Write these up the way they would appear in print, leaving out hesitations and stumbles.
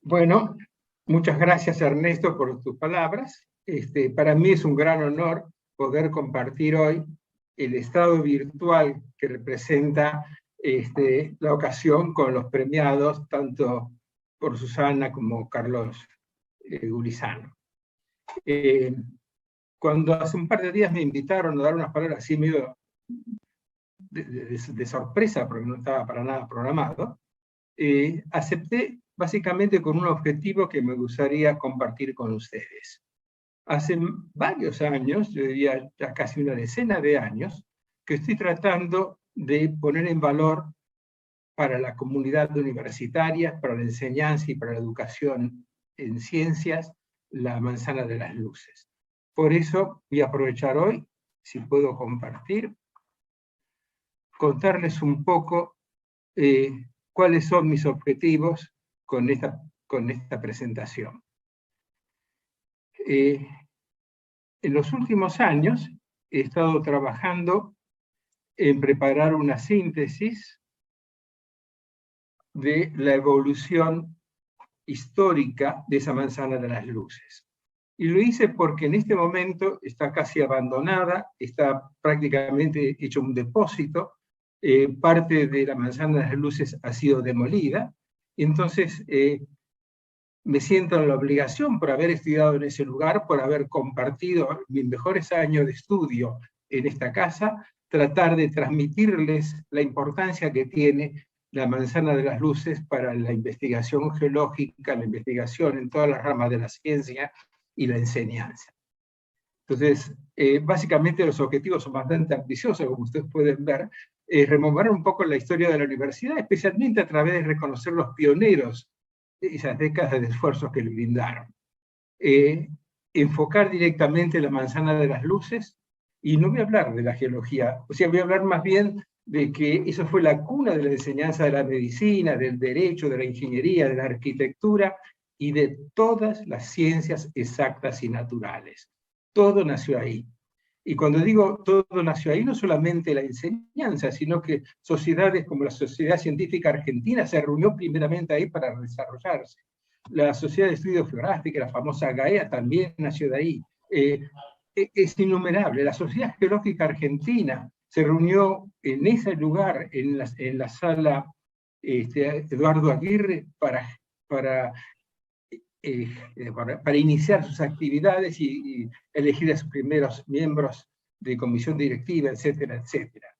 Bueno, muchas gracias Ernesto por tus palabras. Para mí es un gran honor poder compartir hoy el estado virtual que representa la ocasión con los premiados, tanto por Susana como Carlos Gurizano. Cuando hace un par de días me invitaron a dar unas palabras así medio de sorpresa, porque no estaba para nada programado, acepté básicamente con un objetivo que me gustaría compartir con ustedes. Hace varios años, yo diría ya casi una decena de años, que estoy tratando de poner en valor para la comunidad universitaria, para la enseñanza y para la educación en ciencias, la manzana de las luces. Por eso voy a aprovechar hoy, si puedo compartir, contarles un poco cuáles son mis objetivos con esta presentación. En los últimos años he estado trabajando en preparar una síntesis de la evolución histórica de esa manzana de las luces. Y lo hice porque en este momento está casi abandonada, está prácticamente hecho un depósito, parte de la manzana de las luces ha sido demolida, y entonces me siento en la obligación por haber estudiado en ese lugar, por haber compartido mis mejores años de estudio en esta casa, tratar de transmitirles la importancia que tiene la manzana de las luces para la investigación geológica, la investigación en todas las ramas de la ciencia y la enseñanza. Entonces, básicamente los objetivos son bastante ambiciosos, como ustedes pueden ver, rememorar un poco la historia de la universidad, especialmente a través de reconocer los pioneros de esas décadas de esfuerzos que le brindaron. Enfocar directamente la manzana de las luces, y no voy a hablar de la geología, o sea, voy a hablar más bien de que eso fue la cuna de la enseñanza de la medicina, del derecho, de la ingeniería, de la arquitectura y de todas las ciencias exactas y naturales. Todo nació ahí. Y cuando digo todo nació ahí, no solamente la enseñanza, sino que sociedades como la Sociedad Científica Argentina se reunió primeramente ahí para desarrollarse. La Sociedad de Estudios Geográficos, la famosa GAEA, también nació de ahí. Es innumerable. La Sociedad Geológica Argentina se reunió en ese lugar, en la sala Eduardo Aguirre, para iniciar sus actividades y elegir a sus primeros miembros de comisión directiva, etcétera, etcétera.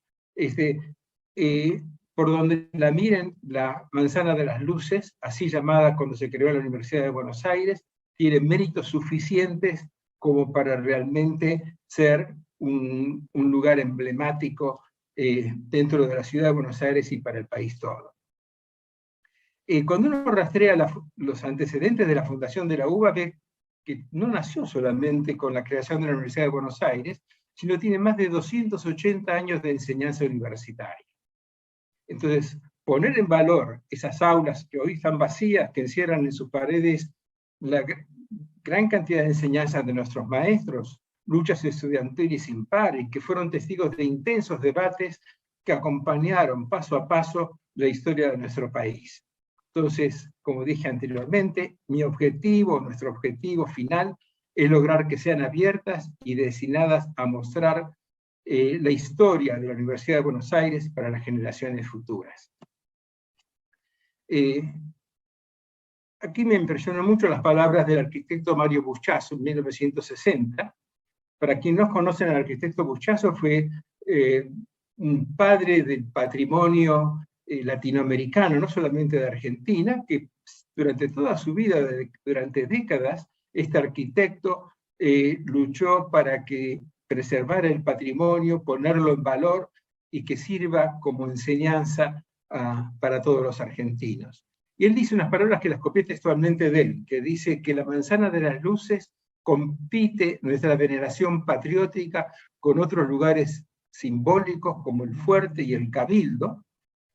Por donde la miren, la manzana de las luces, así llamada cuando se creó la Universidad de Buenos Aires, tiene méritos suficientes como para realmente ser un lugar emblemático dentro de la ciudad de Buenos Aires y para el país todo. Cuando uno rastrea los antecedentes de la fundación de la UBA, ve que no nació solamente con la creación de la Universidad de Buenos Aires, sino tiene más de 280 años de enseñanza universitaria. Entonces, poner en valor esas aulas que hoy están vacías, que encierran en sus paredes la gran cantidad de enseñanzas de nuestros maestros, luchas estudiantiles sin par, y que fueron testigos de intensos debates que acompañaron paso a paso la historia de nuestro país. Entonces, como dije anteriormente, nuestro objetivo final es lograr que sean abiertas y destinadas a mostrar la historia de la Universidad de Buenos Aires para las generaciones futuras. Aquí me impresionan mucho las palabras del arquitecto Mario Buchazo en 1960. Para quienes no conocen al arquitecto Buchazo, fue un padre del patrimonio latinoamericano, no solamente de Argentina, que durante toda su vida, durante décadas, este arquitecto luchó para que preservara el patrimonio, ponerlo en valor y que sirva como enseñanza para todos los argentinos. Y él dice unas palabras que las copié textualmente de él, que dice que la manzana de las luces compite nuestra veneración patriótica con otros lugares simbólicos como el Fuerte y el Cabildo.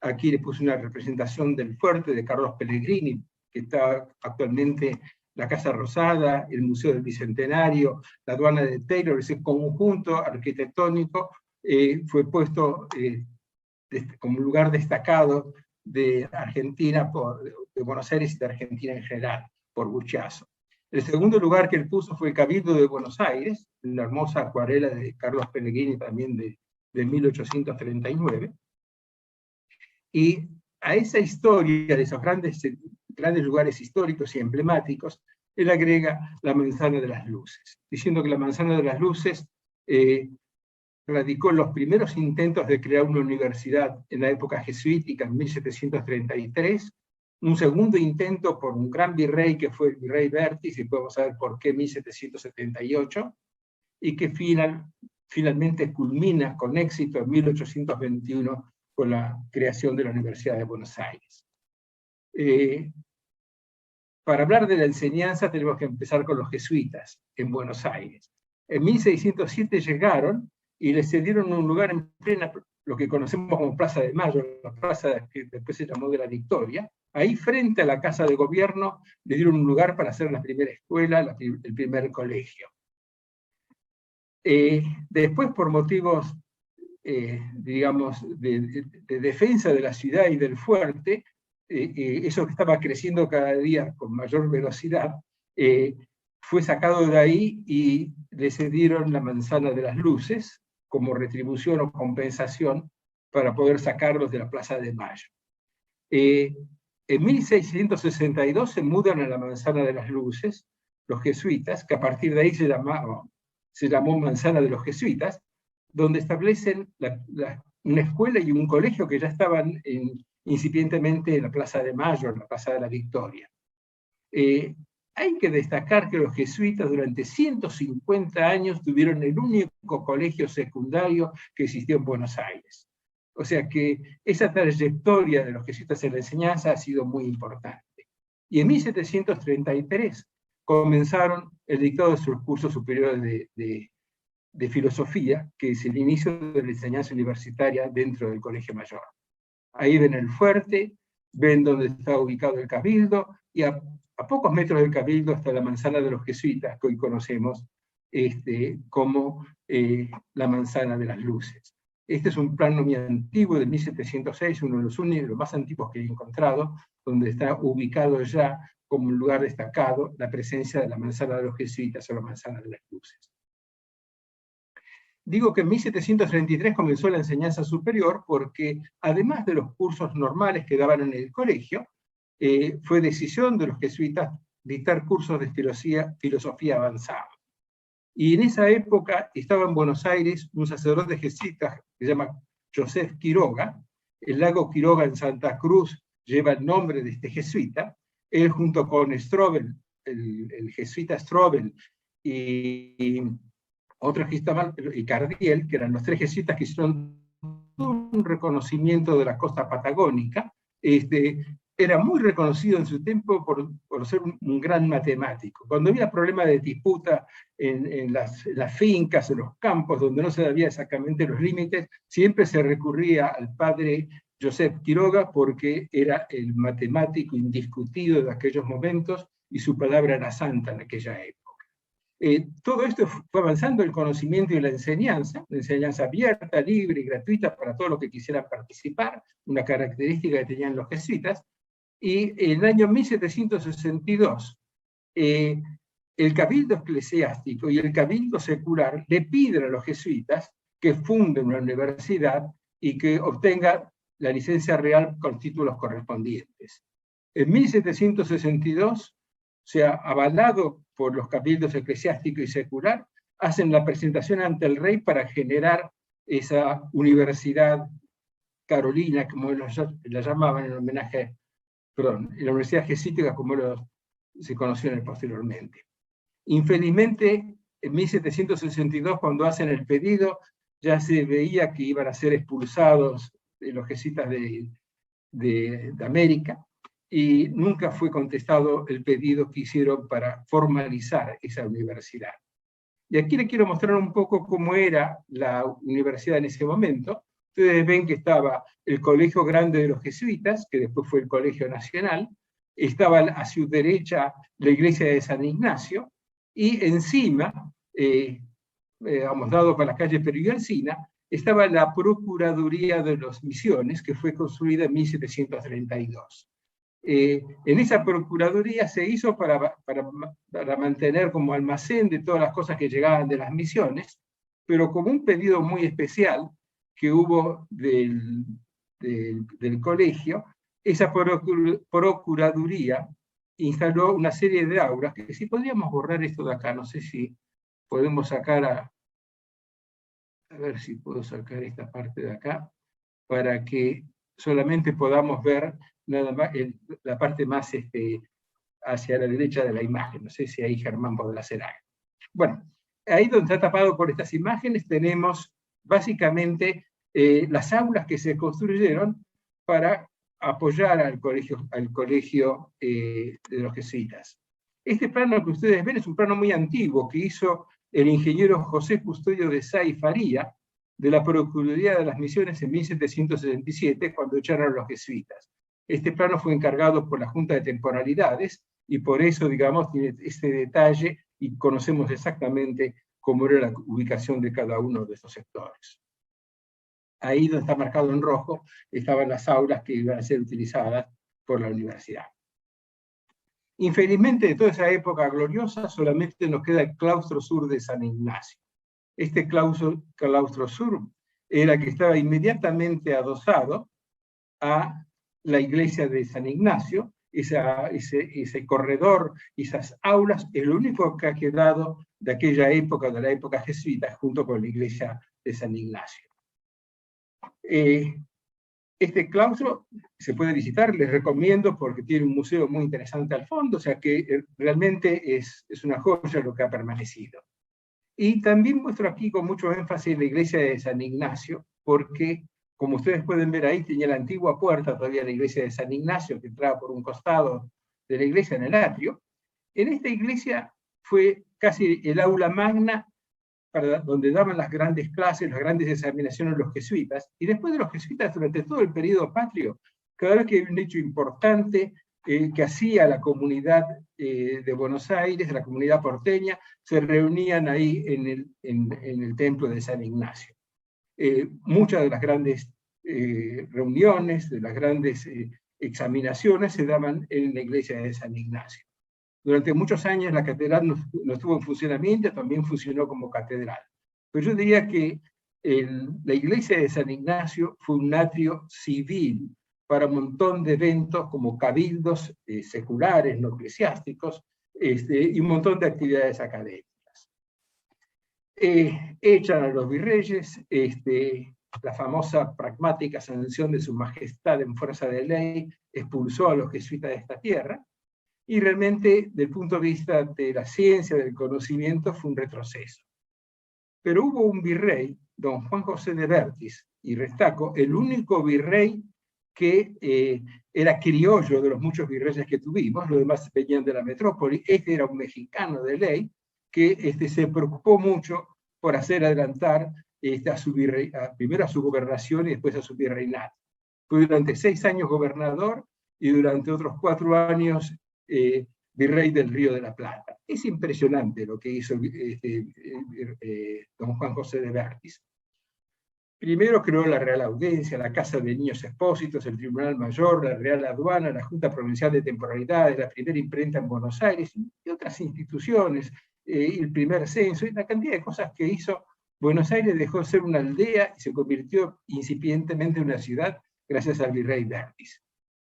Aquí le puse una representación del Fuerte de Carlos Pellegrini, que está actualmente la Casa Rosada, el Museo del Bicentenario, la Aduana de Taylor. Ese conjunto arquitectónico fue puesto como lugar destacado de Argentina, de Buenos Aires y de Argentina en general, por Buchazo. El segundo lugar que él puso fue el Cabildo de Buenos Aires, una hermosa acuarela de Carlos Pellegrini, también de 1839. Y a esa historia de esos grandes lugares históricos y emblemáticos, él agrega la Manzana de las Luces, diciendo que la Manzana de las Luces radicó los primeros intentos de crear una universidad en la época jesuítica, en 1733, un segundo intento por un gran virrey que fue el virrey Bertis, y podemos saber por qué, 1778, y que finalmente culmina con éxito en 1821 con la creación de la Universidad de Buenos Aires. Para hablar de la enseñanza tenemos que empezar con los jesuitas en Buenos Aires. En 1607 llegaron y les cedieron un lugar en plena, lo que conocemos como Plaza de Mayo, la plaza que después se llamó de la Victoria. Ahí frente a la Casa de Gobierno le dieron un lugar para hacer la primera escuela, el primer colegio. Después, por motivos, digamos, de defensa de la ciudad y del fuerte, eso que estaba creciendo cada día con mayor velocidad, fue sacado de ahí y le cedieron la Manzana de las Luces como retribución o compensación para poder sacarlos de la Plaza de Mayo. En 1662 se mudan a la Manzana de las Luces los jesuitas, que a partir de ahí se llamó Manzana de los Jesuitas, donde establecen una escuela y un colegio que ya estaban incipientemente en la Plaza de Mayo, en la Plaza de la Victoria. Hay que destacar que los jesuitas durante 150 años tuvieron el único colegio secundario que existió en Buenos Aires. O sea que esa trayectoria de los jesuitas en la enseñanza ha sido muy importante. Y en 1733 comenzaron el dictado de sus cursos superiores de filosofía, que es el inicio de la enseñanza universitaria dentro del Colegio Mayor. Ahí ven el fuerte, ven dónde está ubicado el Cabildo, y a pocos metros del Cabildo está la Manzana de los Jesuitas, que hoy conocemos como la Manzana de las Luces. Este es un plano muy antiguo, de 1706, uno de los únicos, los más antiguos que he encontrado, donde está ubicado ya como un lugar destacado la presencia de la Manzana de los Jesuitas o la Manzana de las Luces. Digo que en 1733 comenzó la enseñanza superior porque, además de los cursos normales que daban en el colegio, fue decisión de los jesuitas dictar cursos de filosofía avanzada. Y en esa época estaba en Buenos Aires un sacerdote jesuita que se llama Joseph Quiroga. El lago Quiroga en Santa Cruz lleva el nombre de este jesuita. Él, junto con Strobel, el jesuita Strobel, y otro jesuita, y Cardiel, que eran los tres jesuitas que hicieron un reconocimiento de la costa patagónica, era muy reconocido en su tiempo por ser un gran matemático. Cuando había problemas de disputa en las fincas, en los campos, donde no se sabía exactamente los límites, siempre se recurría al padre Joseph Quiroga porque era el matemático indiscutido de aquellos momentos y su palabra era santa en aquella época. Todo esto fue avanzando el conocimiento y la enseñanza abierta, libre y gratuita para todos los que quisieran participar, una característica que tenían los jesuitas. Y en el año 1762, el cabildo eclesiástico y el cabildo secular le piden a los jesuitas que funden una universidad y que obtengan la licencia real con títulos correspondientes. En 1762, o sea, avalado por los cabildos eclesiástico y secular, hacen la presentación ante el rey para generar esa universidad carolina, como la llamaban en homenaje, perdón, la universidad jesuítica como se conoció posteriormente. Infelizmente, en 1762, cuando hacen el pedido, ya se veía que iban a ser expulsados los jesuitas de América, y nunca fue contestado el pedido que hicieron para formalizar esa universidad. Y aquí les quiero mostrar un poco cómo era la universidad en ese momento. Ustedes ven que estaba el Colegio Grande de los Jesuitas, que después fue el Colegio Nacional, estaba a su derecha la iglesia de San Ignacio, y encima, dado para la calle Perio y Alsina, estaba la Procuraduría de las Misiones, que fue construida en 1732. En esa Procuraduría se hizo para mantener como almacén de todas las cosas que llegaban de las misiones, pero como un pedido muy especial que hubo del colegio, esa Procuraduría instaló una serie de aulas, que si podríamos borrar esto de acá, no sé si podemos sacar a ver si puedo sacar esta parte de acá, para que solamente podamos ver nada más la parte más hacia la derecha de la imagen. No sé si ahí Germán podrá hacer algo. Bueno, ahí donde está tapado por estas imágenes tenemos básicamente las aulas que se construyeron para apoyar al colegio de los jesuitas. Este plano que ustedes ven es un plano muy antiguo que hizo el ingeniero José Custodio de Sá y Faría, de la Procuraduría de las Misiones en 1777, cuando echaron a los jesuitas. Este plano fue encargado por la Junta de Temporalidades, y por eso, digamos, tiene este detalle, y conocemos exactamente cómo era la ubicación de cada uno de estos sectores. Ahí donde está marcado en rojo, estaban las aulas que iban a ser utilizadas por la universidad. Infelizmente, de toda esa época gloriosa, solamente nos queda el claustro sur de San Ignacio. Este claustro sur era que estaba inmediatamente adosado a la iglesia de San Ignacio. Ese corredor, esas aulas, es lo único que ha quedado de aquella época, de la época jesuita, junto con la iglesia de San Ignacio. Este claustro se puede visitar, les recomiendo, porque tiene un museo muy interesante al fondo, o sea que realmente es una joya lo que ha permanecido. Y también muestro aquí con mucho énfasis la iglesia de San Ignacio, porque, como ustedes pueden ver ahí, tenía la antigua puerta todavía la iglesia de San Ignacio, que entraba por un costado de la iglesia en el atrio. En esta iglesia fue casi el aula magna donde daban las grandes clases, las grandes examinaciones los jesuitas, y después de los jesuitas, durante todo el periodo patrio, cada vez que había un hecho importante que hacía la comunidad de Buenos Aires, de la comunidad porteña, se reunían ahí en el templo de San Ignacio. Muchas de las grandes reuniones, de las grandes examinaciones se daban en la iglesia de San Ignacio. Durante muchos años la catedral no estuvo en funcionamiento, también funcionó como catedral. Pero yo diría que la iglesia de San Ignacio fue un atrio civil para un montón de eventos como cabildos seculares, no eclesiásticos, y un montón de actividades académicas. Echan a los virreyes, la famosa pragmática sanción de su majestad en fuerza de ley expulsó a los jesuitas de esta tierra, y realmente, desde el punto de vista de la ciencia, del conocimiento, fue un retroceso. Pero hubo un virrey, don Juan José de Vértiz y Restaco, el único virrey que era criollo de los muchos virreyes que tuvimos, los demás venían de la metrópoli. Este era un mexicano de ley que se preocupó mucho por hacer adelantar primero a su gobernación y después a su virreinato. Fue durante 6 años gobernador y durante otros 4 años virrey del Río de la Plata. Es impresionante lo que hizo don Juan José de Vértiz. Primero creó la Real Audiencia, la Casa de Niños Expósitos, el Tribunal Mayor, la Real Aduana, la Junta Provincial de Temporalidades, la primera imprenta en Buenos Aires y otras instituciones, el primer censo, y la cantidad de cosas que hizo. Buenos Aires dejó de ser una aldea y se convirtió incipientemente en una ciudad gracias al virrey Vértiz.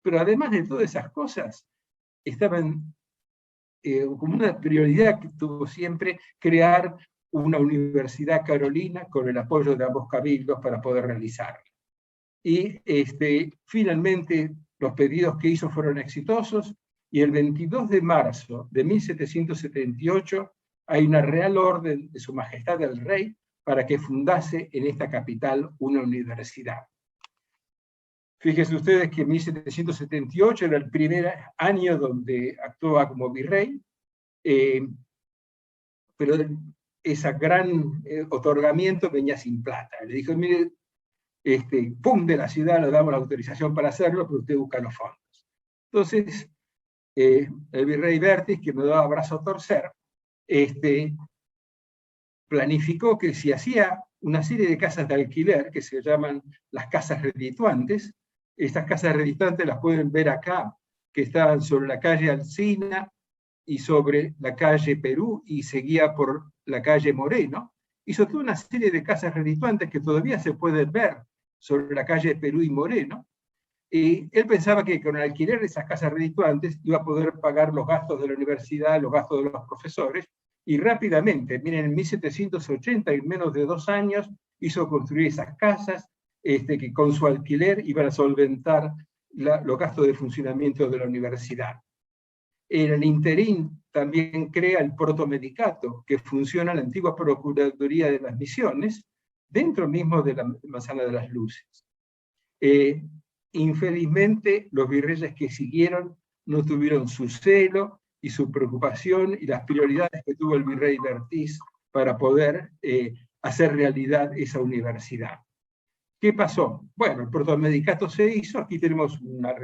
Pero además de todas esas cosas, estaban como una prioridad que tuvo siempre crear una universidad carolina con el apoyo de ambos cabildos para poder realizarla. Y finalmente los pedidos que hizo fueron exitosos, y el 22 de marzo de 1778 hay una real orden de su majestad el rey para que fundase en esta capital una universidad. Fíjense ustedes que 1778 era el primer año donde actuaba como virrey, pero ese gran otorgamiento venía sin plata. Le dijo, mire, pum, de la ciudad le damos la autorización para hacerlo, pero usted busca los fondos. Entonces, el virrey Vértiz, que me daba brazo a torcer, planificó que si hacía una serie de casas de alquiler que se llaman las casas redituantes. Estas casas redituantes las pueden ver acá, que estaban sobre la calle Alsina y sobre la calle Perú, y seguía por la calle Moreno. Hizo toda una serie de casas redituantes que todavía se pueden ver sobre la calle Perú y Moreno. Y él pensaba que con el alquiler de esas casas redituantes iba a poder pagar los gastos de la universidad, los gastos de los profesores, y rápidamente, miren, en 1780, en menos de 2 años, hizo construir esas casas que con su alquiler iban a solventar los gastos de funcionamiento de la universidad. En el interín también crea el protomedicato, que funciona en la antigua Procuraduría de las Misiones, dentro mismo de la Manzana de las Luces. Infelizmente, los virreyes que siguieron no tuvieron su celo y su preocupación y las prioridades que tuvo el virrey Bertiz para poder hacer realidad esa universidad. ¿Qué pasó? Bueno, el protomedicato se hizo. Aquí tenemos una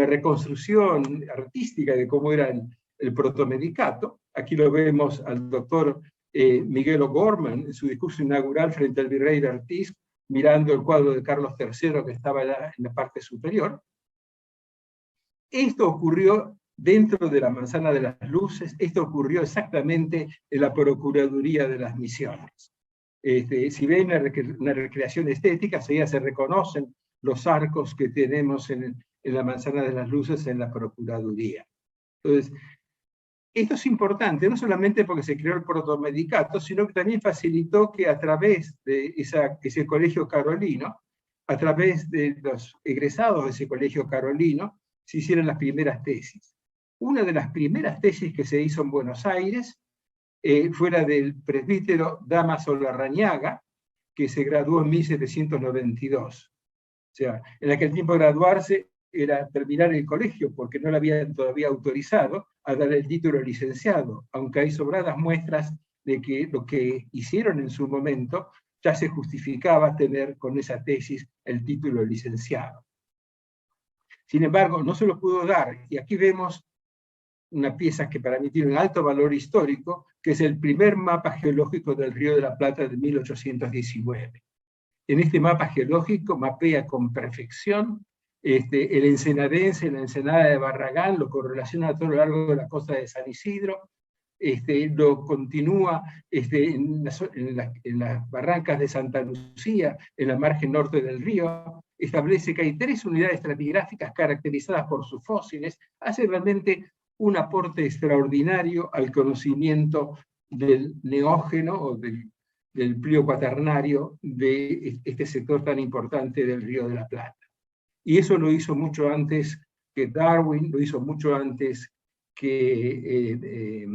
reconstrucción artística de cómo era el protomedicato. Aquí lo vemos al doctor Miguel O'Gorman en su discurso inaugural frente al virrey Bertiz, mirando el cuadro de Carlos III que estaba en la parte superior. Esto ocurrió dentro de la Manzana de las Luces, esto ocurrió exactamente en la Procuraduría de las Misiones. Si ven una recreación estética, ya se reconocen los arcos que tenemos en la Manzana de las Luces en la Procuraduría. Entonces, esto es importante, no solamente porque se creó el protomedicato, sino que también facilitó que a través de ese colegio carolino, a través de los egresados de ese colegio carolino, se hicieron las primeras tesis. Una de las primeras tesis que se hizo en Buenos Aires fue la del presbítero Dámaso Larrañaga, que se graduó en 1792. O sea, en aquel tiempo graduarse era terminar el colegio, porque no le habían todavía autorizado a dar el título de licenciado, aunque hay sobradas muestras de que lo que hicieron en su momento ya se justificaba tener con esa tesis el título de licenciado. Sin embargo, no se lo pudo dar, y aquí vemos una pieza que para mí tiene un alto valor histórico, que es el primer mapa geológico del Río de la Plata de 1819. En este mapa geológico mapea con perfección el ensenadense, la ensenada de Barragán, lo correlaciona a todo lo largo de la costa de San Isidro, lo continúa en las barrancas de Santa Lucía, en la margen norte del río, establece que hay 3 unidades estratigráficas caracterizadas por sus fósiles, hace realmente un aporte extraordinario al conocimiento del neógeno o del Plio cuaternario de este sector tan importante del Río de la Plata. Y eso lo hizo mucho antes que Darwin, lo hizo mucho antes que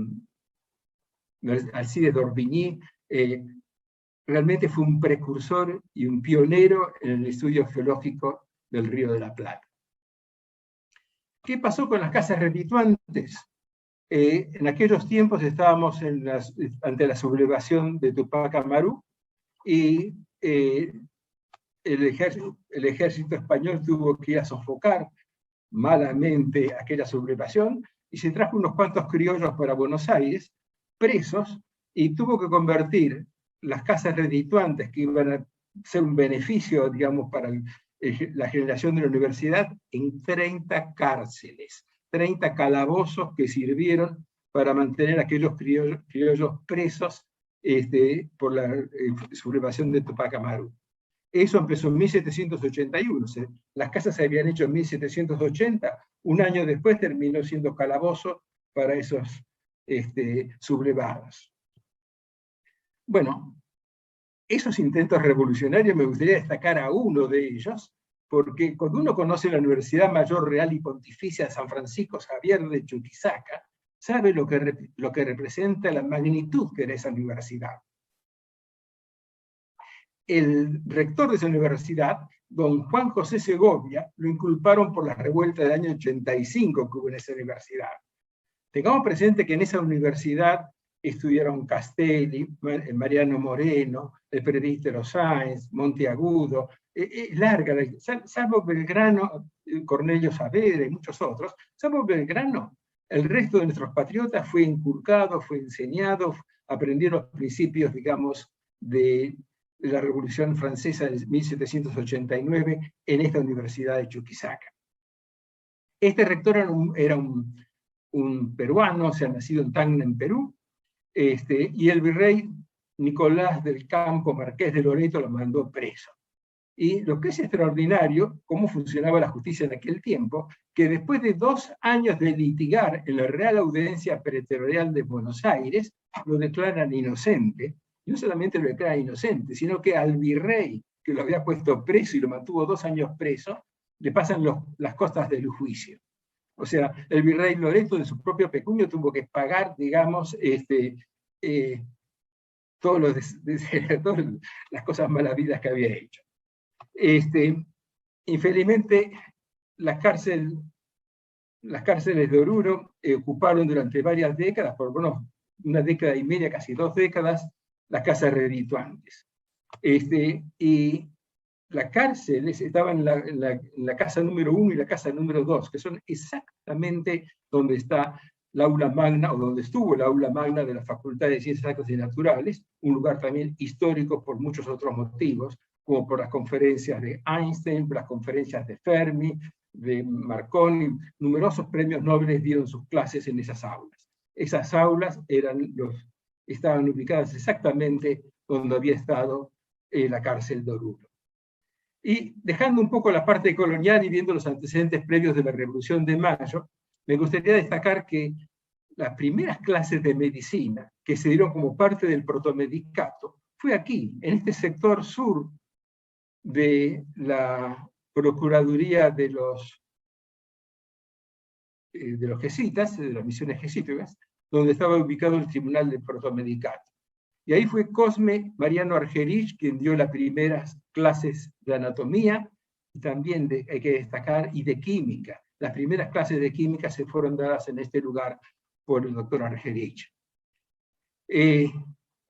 Alcides d'Orbigny. Realmente fue un precursor y un pionero en el estudio geológico del Río de la Plata. ¿Qué pasó con las casas redituantes? En aquellos tiempos estábamos ante la sublevación de Tupac Amaru, y el ejército español tuvo que ir a sofocar malamente aquella sublevación, y se trajo unos cuantos criollos para Buenos Aires, presos, y tuvo que convertir las casas redituantes, que iban a ser un beneficio, digamos, para la generación de la universidad, en 30 cárceles, 30 calabozos que sirvieron para mantener a aquellos criollos presos por la sublevación de Tupac Amaru. Eso empezó en 1781, las casas se habían hecho en 1780, un año después terminó siendo calabozo para esos sublevados. Bueno, esos intentos revolucionarios me gustaría destacar a uno de ellos, porque cuando uno conoce la Universidad Mayor Real y Pontificia de San Francisco Xavier de Chuquisaca, sabe lo que representa la magnitud que era esa universidad. El rector de esa universidad, don Juan José Segovia, lo inculparon por la revuelta del año 85 que hubo en esa universidad. Tengamos presente que en esa universidad estudiaron Castelli, Mariano Moreno, el presbítero Sáenz, Monteagudo, larga, salvo Belgrano, Cornelio Saavedra y muchos otros, salvo Belgrano, el resto de nuestros patriotas fue inculcado, fue enseñado, aprendieron los principios, digamos, de de la Revolución Francesa de 1789 en esta Universidad de Chuquisaca. Este rector era un peruano, o sea, nacido en Tacna, en Perú, y el virrey Nicolás del Campo, marqués de Loreto, lo mandó preso. Y lo que es extraordinario, cómo funcionaba la justicia en aquel tiempo, que después de 2 años de litigar en la Real Audiencia Pretorial de Buenos Aires, lo declaran inocente. Y no solamente lo declaran inocente, sino que al virrey, que lo había puesto preso y lo mantuvo 2 años preso, le pasan las costas del juicio. O sea, el virrey Loreto de su propio pecunio tuvo que pagar, digamos, todas las cosas malavidas que había hecho. Infelizmente, las cárceles de Oruro ocuparon durante varias décadas, por lo menos una década y media, casi 2 décadas, las casas redituantes. Y las cárceles estaban en la casa número 1 y la casa número 2, que son exactamente donde está la aula magna, o donde estuvo la aula magna de la Facultad de Ciencias Exactas y Naturales, un lugar también histórico por muchos otros motivos, como por las conferencias de Einstein, por las conferencias de Fermi, de Marconi. Numerosos premios Nobel dieron sus clases en esas aulas. Esas aulas estaban ubicadas exactamente donde había estado la cárcel de Oruro. Y dejando un poco la parte colonial y viendo los antecedentes previos de la Revolución de Mayo, me gustaría destacar que las primeras clases de medicina que se dieron como parte del protomedicato fue aquí, en este sector sur de la Procuraduría de los jesuitas, de las misiones jesuíticas, donde estaba ubicado el Tribunal del Protomedicato. Y ahí fue Cosme Mariano Argerich quien dio las primeras clases de anatomía, y también, hay que destacar, y de química. Las primeras clases de química se fueron dadas en este lugar por el doctor Argerich.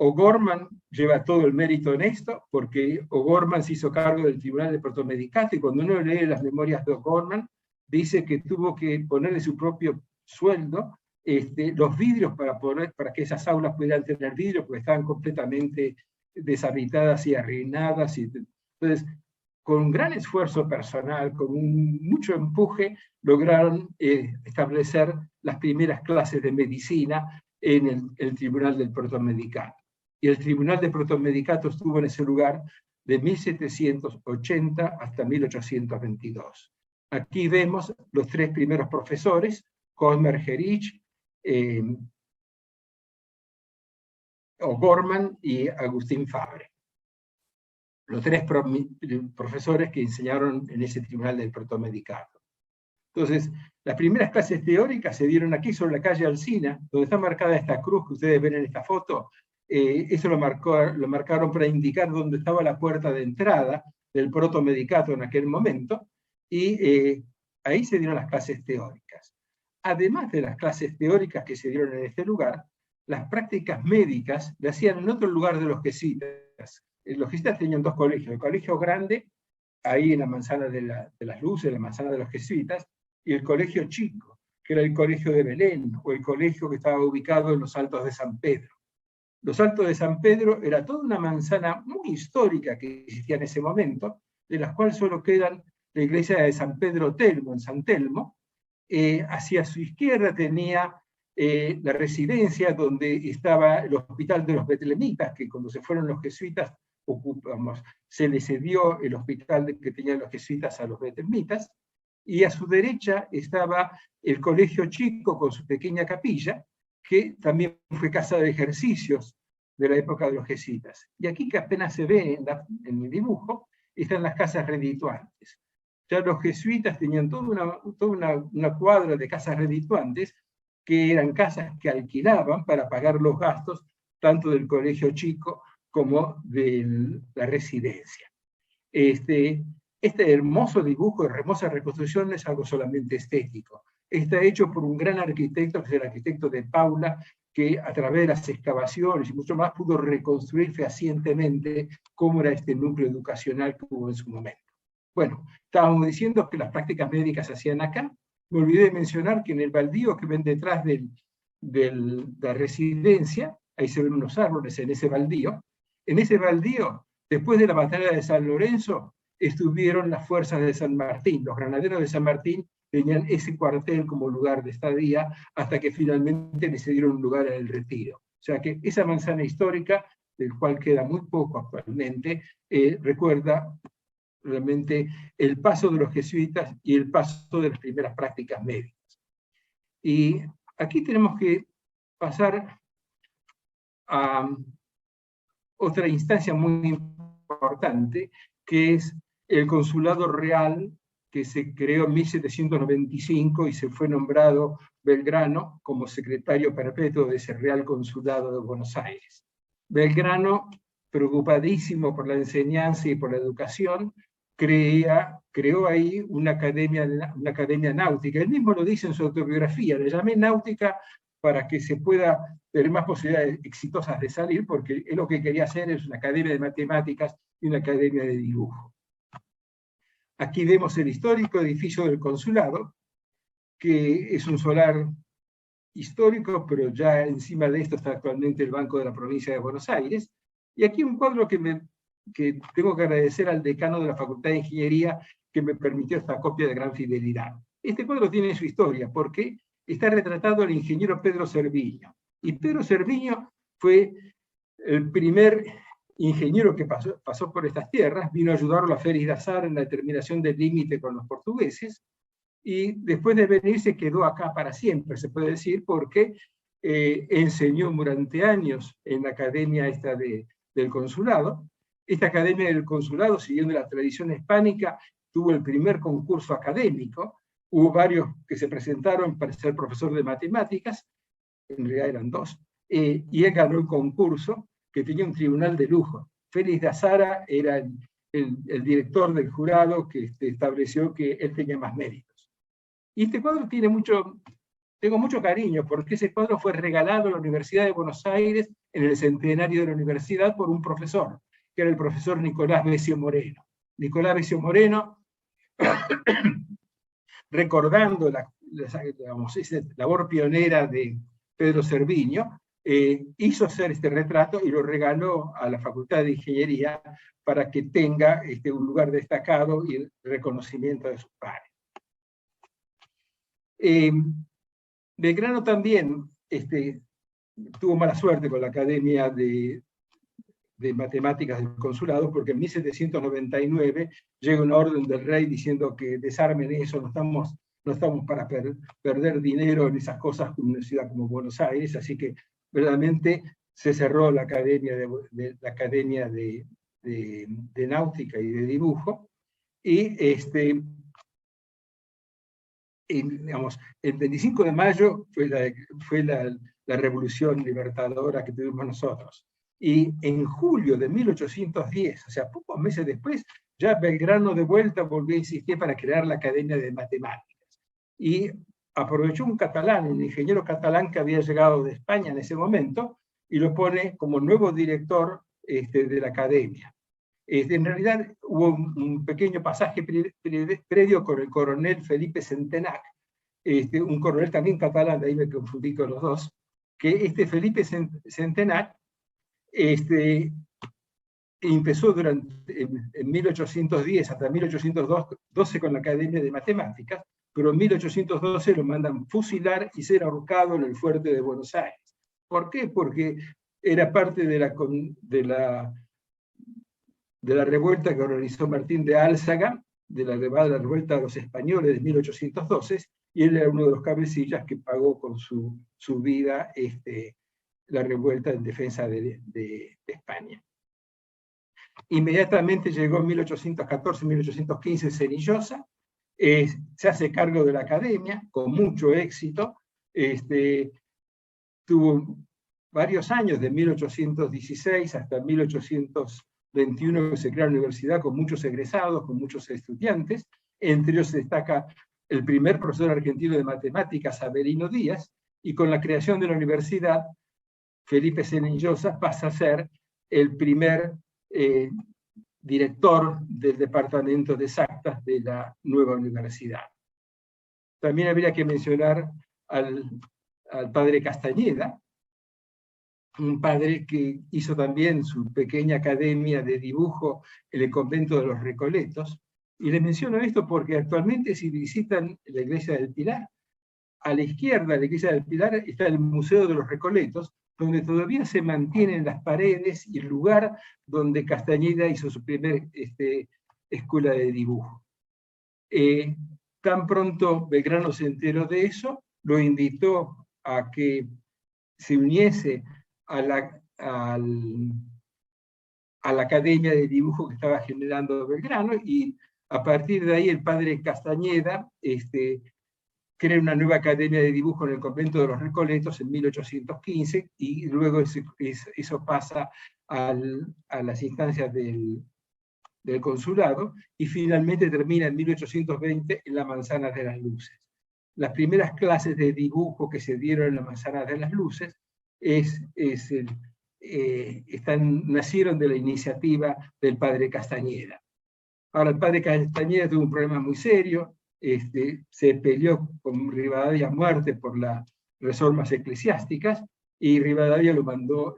O'Gorman lleva todo el mérito en esto, porque O'Gorman se hizo cargo del Tribunal de Protomedicato, y cuando uno lee las memorias de O'Gorman, dice que tuvo que ponerle su propio sueldo, los vidrios para que esas aulas pudieran tener vidrio, porque estaban completamente deshabitadas y arruinadas. Entonces, con un gran esfuerzo personal, con mucho empuje, lograron establecer las primeras clases de medicina en el Tribunal del Protomedicato. Y el Tribunal de Protomedicato estuvo en ese lugar de 1780 hasta 1822. Aquí vemos los 3 primeros profesores, Cosme Argerich, O'Gorman y Agustín Fabre. Los 3 profesores que enseñaron en ese Tribunal del Protomedicato. Entonces, las primeras clases teóricas se dieron aquí sobre la calle Alsina, donde está marcada esta cruz que ustedes ven en esta foto. Eso lo marcaron para indicar dónde estaba la puerta de entrada del protomedicato en aquel momento, y ahí se dieron las clases teóricas. Además de las clases teóricas que se dieron en este lugar, las prácticas médicas le hacían en otro lugar de los jesuitas. Los jesuitas tenían 2 colegios, el colegio grande, ahí en la manzana de las luces, la manzana de los jesuitas, y el colegio chico, que era el colegio de Belén, o el colegio que estaba ubicado en los Altos de San Pedro. Los Altos de San Pedro era toda una manzana muy histórica que existía en ese momento, de las cuales solo quedan la iglesia de San Pedro Telmo, en San Telmo. Hacia su izquierda tenía la residencia donde estaba el hospital de los betlemitas, que cuando se fueron los jesuitas, se les cedió el hospital que tenían los jesuitas a los betlemitas, y a su derecha estaba el colegio chico con su pequeña capilla, que también fue casa de ejercicios de la época de los jesuitas. Y aquí, que apenas se ve en el dibujo, están las casas redituantes. Ya los jesuitas tenían toda una cuadra de casas redituantes, que eran casas que alquilaban para pagar los gastos tanto del colegio chico como de la residencia. Este hermoso dibujo, hermosa reconstrucción, no es algo solamente estético. Está hecho por un gran arquitecto, que es el arquitecto de Paula, que a través de las excavaciones y mucho más pudo reconstruir fehacientemente cómo era este núcleo educacional que hubo en su momento. Bueno, estábamos diciendo que las prácticas médicas se hacían acá. Me olvidé de mencionar que en el baldío que ven detrás de la residencia, ahí se ven unos árboles en ese baldío Después de la batalla de San Lorenzo, estuvieron las fuerzas de San Martín. Los granaderos de San Martín tenían ese cuartel como lugar de estadía hasta que finalmente le cedieron un lugar en el Retiro. O sea que esa manzana histórica, del cual queda muy poco actualmente, recuerda realmente el paso de los jesuitas y el paso de las primeras prácticas médicas. Y aquí tenemos que pasar a otra instancia muy importante, que es el Consulado Real, que se creó en 1795 y se fue nombrado Belgrano como secretario perpetuo de ese Real Consulado de Buenos Aires. Belgrano, preocupadísimo por la enseñanza y por la educación, creó ahí una academia náutica. Él mismo lo dice en su autobiografía, le llamé náutica para que se pueda tener más posibilidades exitosas de salir, porque él lo que quería hacer es una academia de matemáticas y una academia de dibujo. Aquí vemos el histórico edificio del consulado, que es un solar histórico, pero ya encima de esto está actualmente el Banco de la Provincia de Buenos Aires. Y aquí un cuadro que tengo que agradecer al decano de la Facultad de Ingeniería, que me permitió esta copia de gran fidelidad. Este cuadro tiene su historia, porque está retratado el ingeniero Pedro Cerviño. Y Pedro Cerviño fue el primer ingeniero que pasó por estas tierras, vino a ayudarlo a Félix de Azara en la determinación del límite con los portugueses, y después de venir se quedó acá para siempre, se puede decir, porque enseñó durante años en la academia esta del consulado. Esta academia del consulado, siguiendo la tradición hispánica, tuvo el primer concurso académico. Hubo varios que se presentaron para ser profesor de matemáticas, en realidad eran dos, y él ganó el concurso, que tenía un tribunal de lujo. Félix de Azara era el director del jurado que estableció que él tenía más méritos. Y este cuadro tengo mucho cariño, porque ese cuadro fue regalado a la Universidad de Buenos Aires en el centenario de la universidad por un profesor, que era el profesor Nicolás Becio Moreno. Nicolás Becio Moreno, recordando esa labor pionera de Pedro Cerviño, hizo hacer este retrato y lo regaló a la Facultad de Ingeniería para que tenga un lugar destacado y el reconocimiento de sus pares. Belgrano también tuvo mala suerte con la Academia de Matemáticas del Consulado, porque en 1799 llega una orden del rey diciendo que desarmen eso, no estamos para perder dinero en esas cosas con una ciudad como Buenos Aires, así que verdaderamente se cerró la Academia de Náutica y de Dibujo, y digamos, el 25 de mayo fue la revolución libertadora que tuvimos nosotros. Y en julio de 1810, o sea, pocos meses después, ya Belgrano de vuelta volvió a insistir para crear la Academia de Matemáticas. Y aprovechó un catalán, un ingeniero catalán que había llegado de España en ese momento, y lo pone como nuevo director de la Academia. En realidad hubo un pequeño pasaje previo con el coronel Felipe Centenac, un coronel también catalán, de ahí me confundí con los dos, que Felipe Centenac empezó en 1810 hasta 1812 con la Academia de Matemáticas, pero en 1812 lo mandan fusilar y ser ahorcado en el fuerte de Buenos Aires. ¿Por qué? Porque era parte de la revuelta que organizó Martín de Álzaga, de la revuelta de los españoles de 1812, y él era uno de los cabecillas que pagó con su vida la revuelta en defensa de España. Inmediatamente llegó en 1814-1815 Cenillosa, se hace cargo de la academia con mucho éxito, tuvo varios años, de 1816 hasta 1821, que se crea la universidad con muchos egresados, con muchos estudiantes. Entre ellos se destaca el primer profesor argentino de matemáticas, Avelino Díaz, y con la creación de la universidad, Felipe Cenillosa pasa a ser el primer director del departamento de exactas de la nueva universidad. También habría que mencionar al padre Castañeda, un padre que hizo también su pequeña academia de dibujo en el convento de los Recoletos. Y les menciono esto porque actualmente, si visitan la iglesia del Pilar, a la izquierda de la iglesia del Pilar está el Museo de los Recoletos, donde todavía se mantienen las paredes y el lugar donde Castañeda hizo su primer escuela de dibujo. Tan pronto Belgrano se enteró de eso, lo invitó a que se uniese a la academia de dibujo que estaba generando Belgrano, y a partir de ahí el padre Castañeda crea una nueva academia de dibujo en el convento de los Recoletos en 1815, y luego eso pasa a las instancias del consulado, y finalmente termina en 1820 en la Manzana de las Luces. Las primeras clases de dibujo que se dieron en la Manzana de las Luces nacieron de la iniciativa del padre Castañeda. Ahora, el padre Castañeda tuvo un problema muy serio, se peleó con Rivadavia a muerte por las reformas eclesiásticas, y Rivadavia lo mandó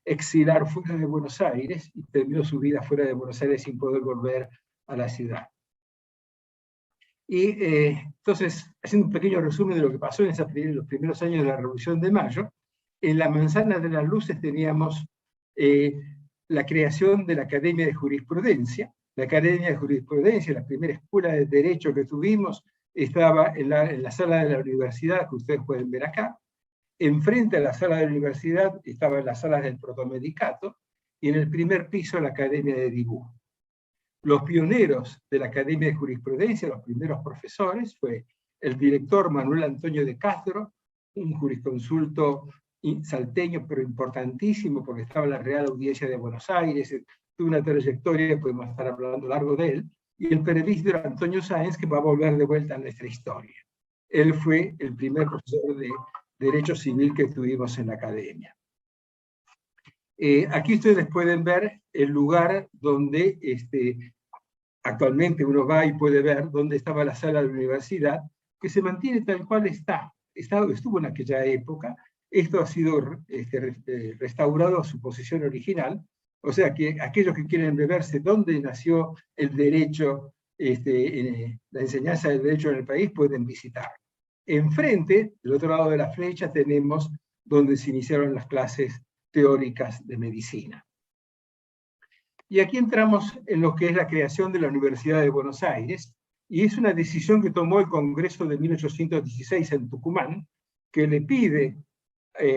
exilar fuera de Buenos Aires, y terminó su vida fuera de Buenos Aires sin poder volver a la ciudad. Y entonces, haciendo un pequeño resumen de lo que pasó en los primeros años de la Revolución de Mayo, en la Manzana de las Luces teníamos la creación de la Academia de Jurisprudencia. La Academia de Jurisprudencia, la primera escuela de derecho que tuvimos, estaba en la sala de la universidad, que ustedes pueden ver acá. Enfrente a la sala de la universidad estaban las salas del protomedicato, y en el primer piso la Academia de Dibujo. Los pioneros de la Academia de Jurisprudencia, los primeros profesores, fue el director Manuel Antonio de Castro, un jurisconsulto salteño, pero importantísimo, porque estaba en la Real Audiencia de Buenos Aires, tuvo una trayectoria, podemos estar hablando largo de él, y el presbítero Antonio Sáenz, que va a volver de vuelta a nuestra historia. Él fue el primer profesor de Derecho Civil que tuvimos en la Academia. Aquí ustedes pueden ver el lugar donde actualmente uno va y puede ver dónde estaba la sala de la universidad, que se mantiene tal cual estuvo en aquella época. Esto ha sido restaurado a su posición original, o sea que aquellos que quieren verse dónde nació el derecho, la enseñanza del derecho en el país, pueden visitar. Enfrente, del otro lado de la flecha, tenemos donde se iniciaron las clases teóricas de medicina. Y aquí entramos en lo que es la creación de la Universidad de Buenos Aires, y es una decisión que tomó el Congreso de 1816 en Tucumán, que le pide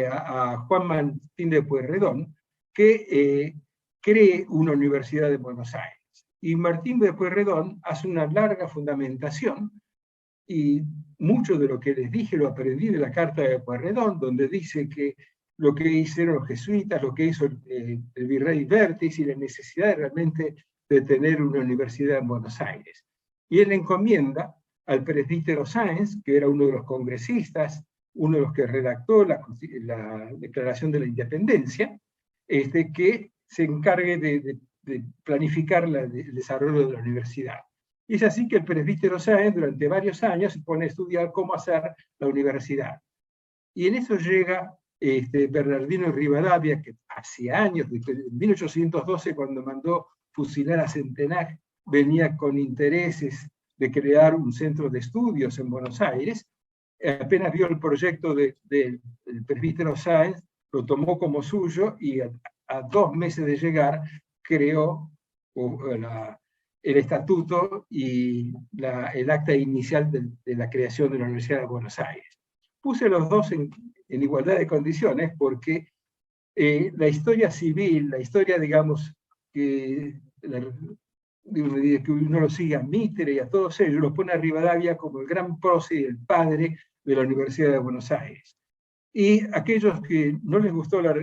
a Juan Martín de Pueyrredón que cree una Universidad de Buenos Aires. Y Martín de Pueyrredón hace una larga fundamentación, y mucho de lo que les dije lo aprendí de la Carta de Pueyrredón, donde dice que lo que hicieron los jesuitas, lo que hizo el virrey Vértiz, y la necesidad realmente de tener una universidad en Buenos Aires. Y él encomienda al presbítero Sáenz, que era uno de los congresistas, uno de los que redactó la Declaración de la Independencia, que se encargue de planificar el desarrollo de la universidad. Y es así que el presbítero Sáenz durante varios años se pone a estudiar cómo hacer la universidad. Y en eso llega Bernardino Rivadavia, que hacía años, en 1812, cuando mandó fusilar a Centenac, venía con intereses de crear un centro de estudios en Buenos Aires. Apenas vio el proyecto del presbítero Sáenz, lo tomó como suyo, y a 2 meses de llegar creó el estatuto y el acta inicial de la creación de la Universidad de Buenos Aires. Puse los dos en igualdad de condiciones porque la historia civil, la historia, digamos, que uno lo sigue a Mitre y a todos ellos, los pone a Rivadavia como el gran prócer y el padre de la Universidad de Buenos Aires. Y aquellos que no les gustó las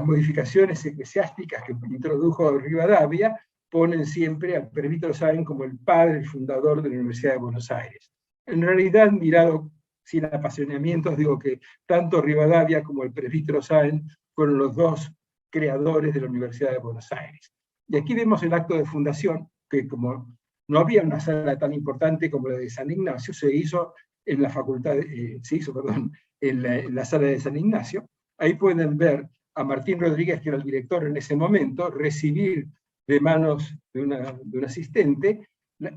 modificaciones eclesiásticas que introdujo Rivadavia, ponen siempre al presbítero Sáenz como el padre, el fundador de la Universidad de Buenos Aires. En realidad, mirado sin apasionamientos, digo que tanto Rivadavia como el presbítero Sáenz fueron los dos creadores de la Universidad de Buenos Aires. Y aquí vemos el acto de fundación, que como no había una sala tan importante como la de San Ignacio, se hizo en la facultad, en la sala de San Ignacio. Ahí pueden ver a Martín Rodríguez, que era el director en ese momento, recibir de manos de un asistente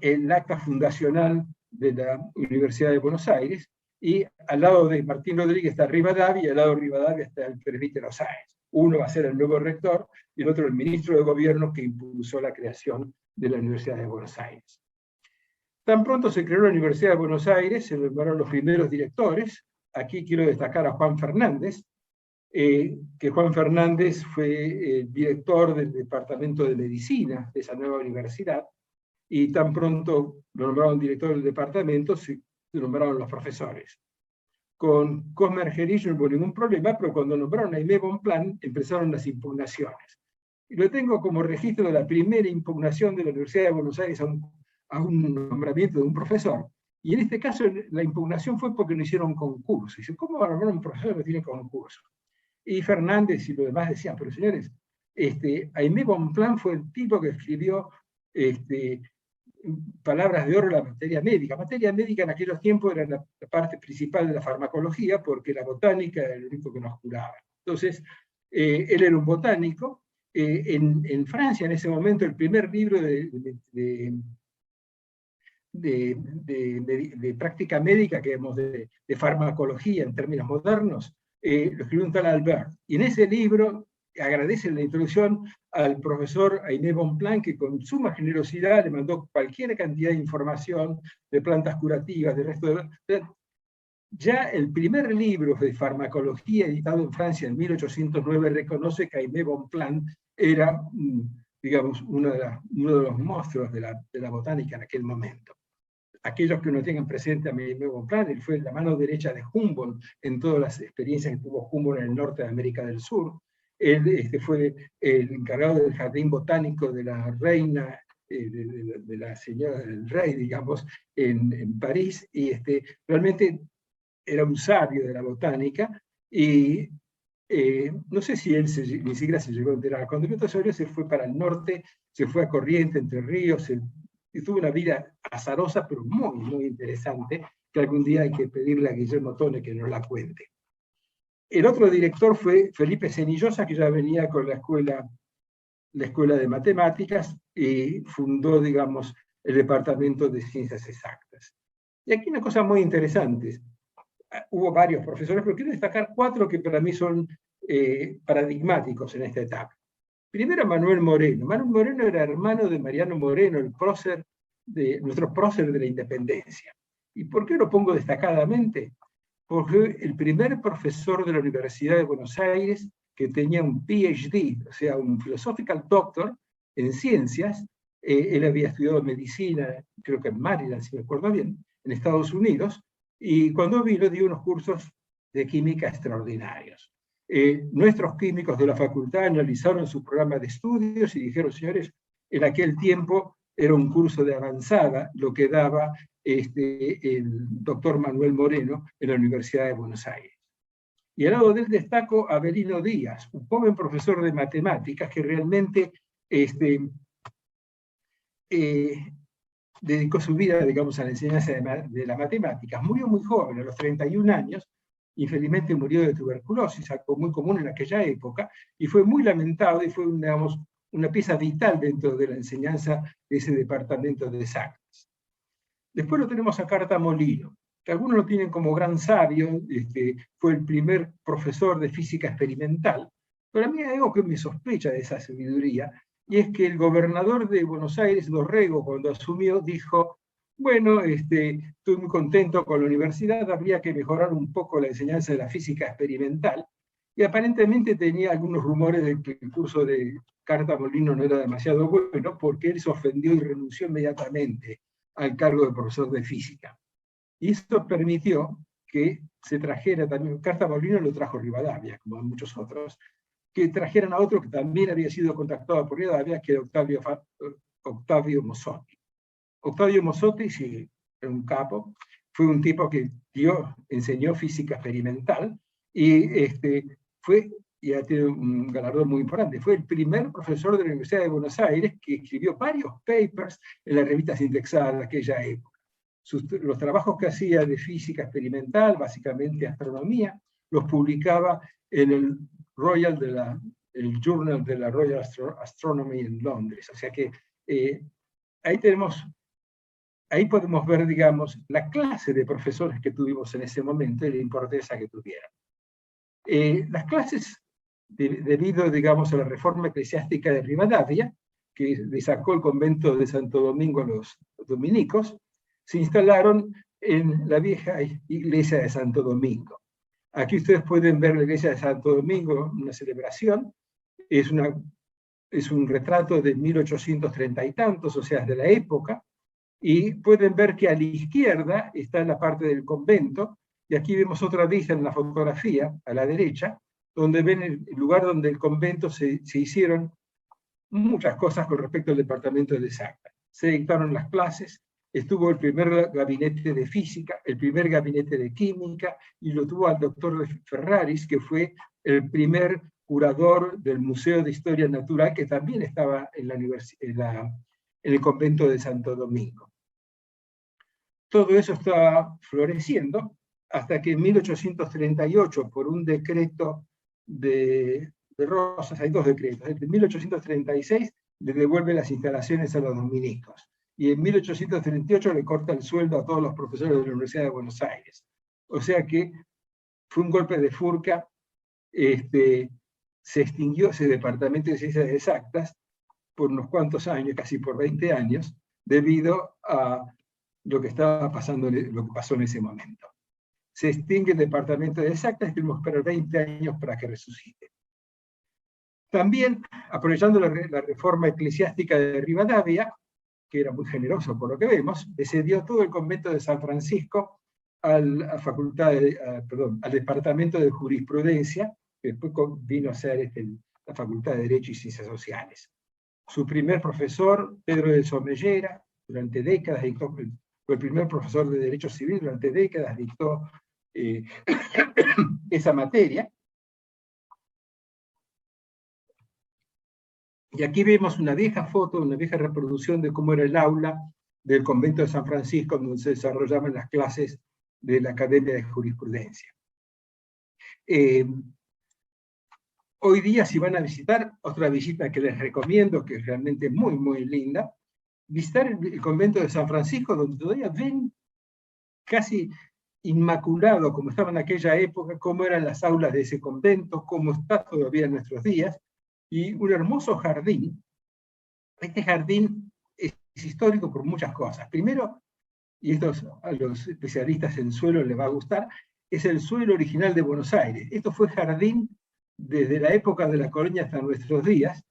el acta fundacional de la Universidad de Buenos Aires, y al lado de Martín Rodríguez está Rivadavia, y al lado de Rivadavia está el presbítero Sáenz. Uno va a ser el nuevo rector, y el otro el ministro de Gobierno que impulsó la creación de la Universidad de Buenos Aires. Tan pronto se creó la Universidad de Buenos Aires, se nombraron los primeros directores. Aquí quiero destacar a Juan Fernández, que Juan Fernández fue director del Departamento de Medicina de esa nueva universidad, y tan pronto lo nombraron director del departamento, se nombraron los profesores. Con Cosme Argerich no hubo ningún problema, pero cuando nombraron a Aimé Bonpland empezaron las impugnaciones. Y lo tengo como registro de la primera impugnación de la Universidad de Buenos Aires a un nombramiento de un profesor. Y en este caso la impugnación fue porque no hicieron concurso. Dice, ¿cómo va a nombrar un profesor que no tiene concurso? Y Fernández y los demás decían, pero señores, Aimé Bonpland fue el tipo que escribió palabras de oro en la materia médica. Materia médica en aquellos tiempos era la parte principal de la farmacología, porque la botánica era lo único que nos curaba. Entonces, él era un botánico. En Francia, en ese momento, el primer libro de práctica médica, que de farmacología en términos modernos, lo escribió un tal Albert. Y en ese libro agradece la introducción al profesor Aimé Bonpland, que con suma generosidad le mandó cualquier cantidad de información de plantas curativas, del resto de... Ya el primer libro de farmacología editado en Francia en 1809 reconoce que Aimé Bonpland era, digamos, uno de los monstruos de la botánica en aquel momento. Aquellos que no tengan presente a Aimé Bonpland, él fue la mano derecha de Humboldt en todas las experiencias que tuvo Humboldt en el norte de América del Sur. Él fue el encargado del jardín botánico de la reina, de la señora del rey, digamos, en París, y realmente era un sabio de la botánica, y no sé si él ni siquiera se llegó a enterar. Cuando Beto Soria se fue para el norte, se fue a Corrientes, Entre Ríos, y tuvo una vida azarosa, pero muy, muy interesante, que algún día hay que pedirle a Guillermo Tone que nos la cuente. El otro director fue Felipe Cenillosa, que ya venía con la escuela de matemáticas, y fundó, digamos, el departamento de ciencias exactas. Y aquí una cosa muy interesante. Hubo varios profesores, pero quiero destacar 4 que para mí son paradigmáticos en esta etapa. Primero, Manuel Moreno. Manuel Moreno era hermano de Mariano Moreno, nuestro prócer de la independencia. ¿Y por qué lo pongo destacadamente? Porque el primer profesor de la Universidad de Buenos Aires que tenía un PhD, o sea, un Philosophical Doctor en ciencias, él había estudiado medicina, creo que en Maryland, si me acuerdo bien, en Estados Unidos, y cuando vino dio unos cursos de química extraordinarios. Nuestros químicos de la facultad analizaron su programa de estudios y dijeron, señores, en aquel tiempo era un curso de avanzada lo que daba el doctor Manuel Moreno en la Universidad de Buenos Aires. Y al lado de él destaco a Avelino Díaz, un joven profesor de matemáticas que realmente dedicó su vida, digamos, a la enseñanza de la matemática. Murió muy joven, a los 31 años, infelizmente murió de tuberculosis, algo muy común en aquella época, y fue muy lamentado y fue, digamos, una pieza vital dentro de la enseñanza de ese departamento de exactas. Después lo tenemos a Carta Molino, que algunos lo tienen como gran sabio, fue el primer profesor de física experimental, pero a mí hay algo que me sospecha de esa sabiduría, y es que el gobernador de Buenos Aires, Dorrego, cuando asumió, dijo, bueno, estoy muy contento con la universidad, habría que mejorar un poco la enseñanza de la física experimental, y aparentemente tenía algunos rumores de que el curso de Carta Molino no era demasiado bueno, porque él se ofendió y renunció inmediatamente al cargo de profesor de física. Y esto permitió que se trajera también, Carta Molino lo trajo Rivadavia, como muchos otros, que trajeran a otro que también había sido contactado por Rivadavia, que era Octavio Mossotti. Octavio Mossotti, sí, era un capo, fue un tipo que enseñó física experimental, y ha tenido un galardón muy importante. Fue el primer profesor de la Universidad de Buenos Aires que escribió varios papers en las revistas indexadas de aquella época. los trabajos que hacía de física experimental, básicamente astronomía, los publicaba en el el Journal de la Royal Astronomy en Londres. O sea que ahí podemos ver, digamos, la clase de profesores que tuvimos en ese momento y la importancia que tuvieron. Las clases, debido, digamos, a la reforma eclesiástica de Rivadavia, que le sacó el convento de Santo Domingo a los dominicos, se instalaron en la vieja iglesia de Santo Domingo. Aquí ustedes pueden ver la iglesia de Santo Domingo, una celebración, es un retrato de 1830 y tantos, o sea, de la época, y pueden ver que a la izquierda está la parte del convento, y aquí vemos otra vista en la fotografía, a la derecha, donde ven el lugar donde el convento se hicieron muchas cosas con respecto al departamento de exactas. Se dictaron las clases, estuvo el primer gabinete de física, el primer gabinete de química, y lo tuvo al doctor Ferraris, que fue el primer curador del Museo de Historia Natural, que también estaba en el convento de Santo Domingo. Todo eso estaba floreciendo hasta que en 1838, por un decreto de Rosas, hay dos decretos. En 1836 le devuelve las instalaciones a los dominicos, y en 1838 le corta el sueldo a todos los profesores de la Universidad de Buenos Aires. O sea que fue un golpe de furca. Se extinguió ese departamento de ciencias exactas por unos cuantos años, casi por 20 años, debido a lo que estaba pasando, lo que pasó en ese momento. Se extingue el departamento de exactas y tuvimos que esperar 20 años para que resucite. También, aprovechando la reforma eclesiástica de Rivadavia, que era muy generoso por lo que vemos, le cedió todo el convento de San Francisco al departamento de jurisprudencia, que después vino a ser la Facultad de Derecho y Ciencias Sociales. Su primer profesor, Pedro de Somellera, durante décadas dictó, fue el primer profesor de Derecho Civil, durante décadas dictó esa materia. Y aquí vemos una vieja foto, una vieja reproducción de cómo era el aula del convento de San Francisco, donde se desarrollaban las clases de la Academia de Jurisprudencia. Hoy día, si van a visitar, otra visita que les recomiendo, que es realmente muy, muy linda, visitar el convento de San Francisco, donde todavía ven casi inmaculado, como estaba en aquella época, cómo eran las aulas de ese convento, cómo está todavía en nuestros días, y un hermoso jardín. Este jardín es histórico por muchas cosas. Primero, y esto a los especialistas en suelo les va a gustar, es el suelo original de Buenos Aires. Esto fue jardín desde la época de la colonia hasta nuestros días.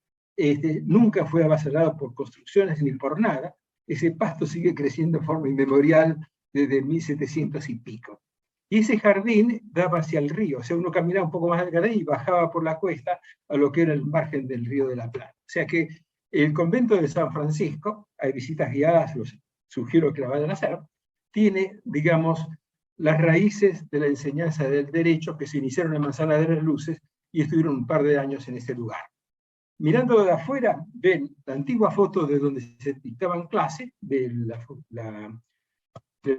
Nunca fue avasallado por construcciones ni por nada. Ese pasto sigue creciendo de forma inmemorial desde 1700 y pico. Y ese jardín daba hacia el río, o sea, uno caminaba un poco más del jardín y bajaba por la cuesta a lo que era el margen del río de la Plata. O sea que el convento de San Francisco, hay visitas guiadas, los sugiero que la vayan a hacer, tiene, digamos, las raíces de la enseñanza del derecho que se iniciaron en Manzana de las Luces y estuvieron un par de años en ese lugar. Mirando de afuera, ven la antigua foto de donde se dictaban clases de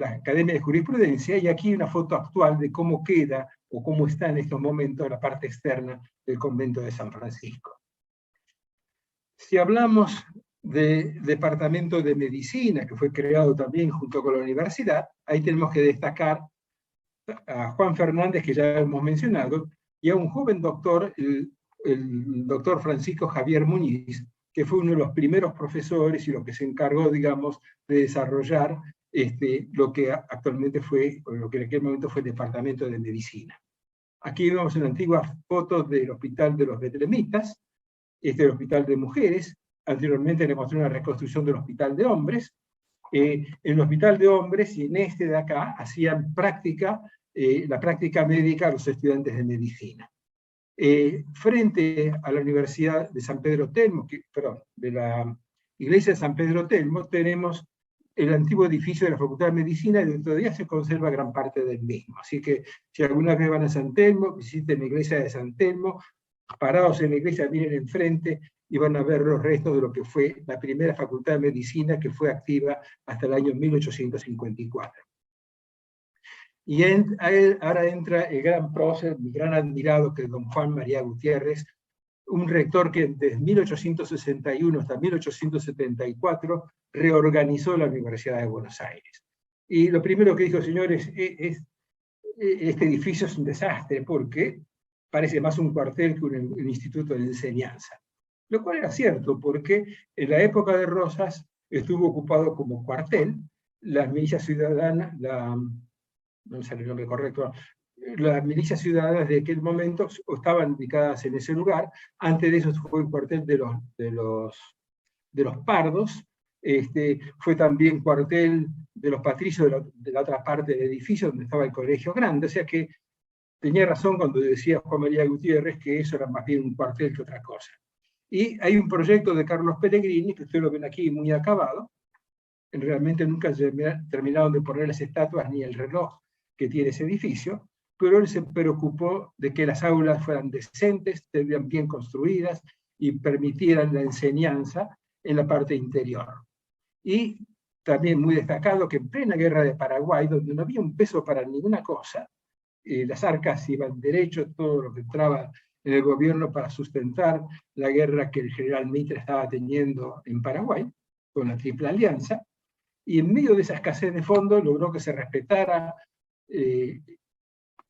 la Academia de Jurisprudencia, y aquí una foto actual de cómo queda o cómo está en estos momentos la parte externa del convento de San Francisco. Si hablamos del departamento de medicina, que fue creado también junto con la universidad, ahí tenemos que destacar a Juan Fernández, que ya hemos mencionado, y a un joven doctor, el doctor Francisco Javier Muñiz, que fue uno de los primeros profesores y lo que se encargó, digamos, de desarrollar lo que actualmente fue, o lo que en aquel momento fue el Departamento de Medicina. Aquí vemos una antigua foto del Hospital de los Betlemitas, el Hospital de Mujeres. Anteriormente le mostré una reconstrucción del Hospital de Hombres. En el Hospital de Hombres y en este de acá hacían la práctica médica a los estudiantes de medicina. Frente a la Universidad de San Pedro Telmo, de la Iglesia de San Pedro Telmo, tenemos el antiguo edificio de la Facultad de Medicina, y todavía se conserva gran parte del mismo. Así que si alguna vez van a San Telmo, visiten la iglesia de San Telmo, parados en la iglesia, miren enfrente y van a ver los restos de lo que fue la primera facultad de medicina que fue activa hasta el año 1854. Y ahora entra el gran prócer, mi gran admirado, que es don Juan María Gutiérrez, un rector que desde 1861 hasta 1874 reorganizó la Universidad de Buenos Aires. Y lo primero que dijo, señores, este edificio es un desastre porque parece más un cuartel que un instituto de enseñanza. Lo cual era cierto, porque en la época de Rosas estuvo ocupado como cuartel, las milicias ciudadanas, no sale el nombre correcto, las milicias ciudadanas de aquel momento estaban ubicadas en ese lugar. Antes de eso fue el cuartel de los pardos, fue también cuartel de los patricios de la otra parte del edificio donde estaba el colegio grande, o sea que tenía razón cuando decía Juan María Gutiérrez que eso era más bien un cuartel que otra cosa. Y hay un proyecto de Carlos Pellegrini, que ustedes lo ven aquí muy acabado, realmente nunca terminaron de poner las estatuas ni el reloj que tiene ese edificio, pero él se preocupó de que las aulas fueran decentes, estuvieran bien construidas y permitieran la enseñanza en la parte interior. Y también muy destacado que en plena guerra de Paraguay, donde no había un peso para ninguna cosa, las arcas iban derecho, todo lo que entraba en el gobierno para sustentar la guerra que el general Mitre estaba teniendo en Paraguay, con la Triple Alianza, y en medio de esa escasez de fondos logró que se respetara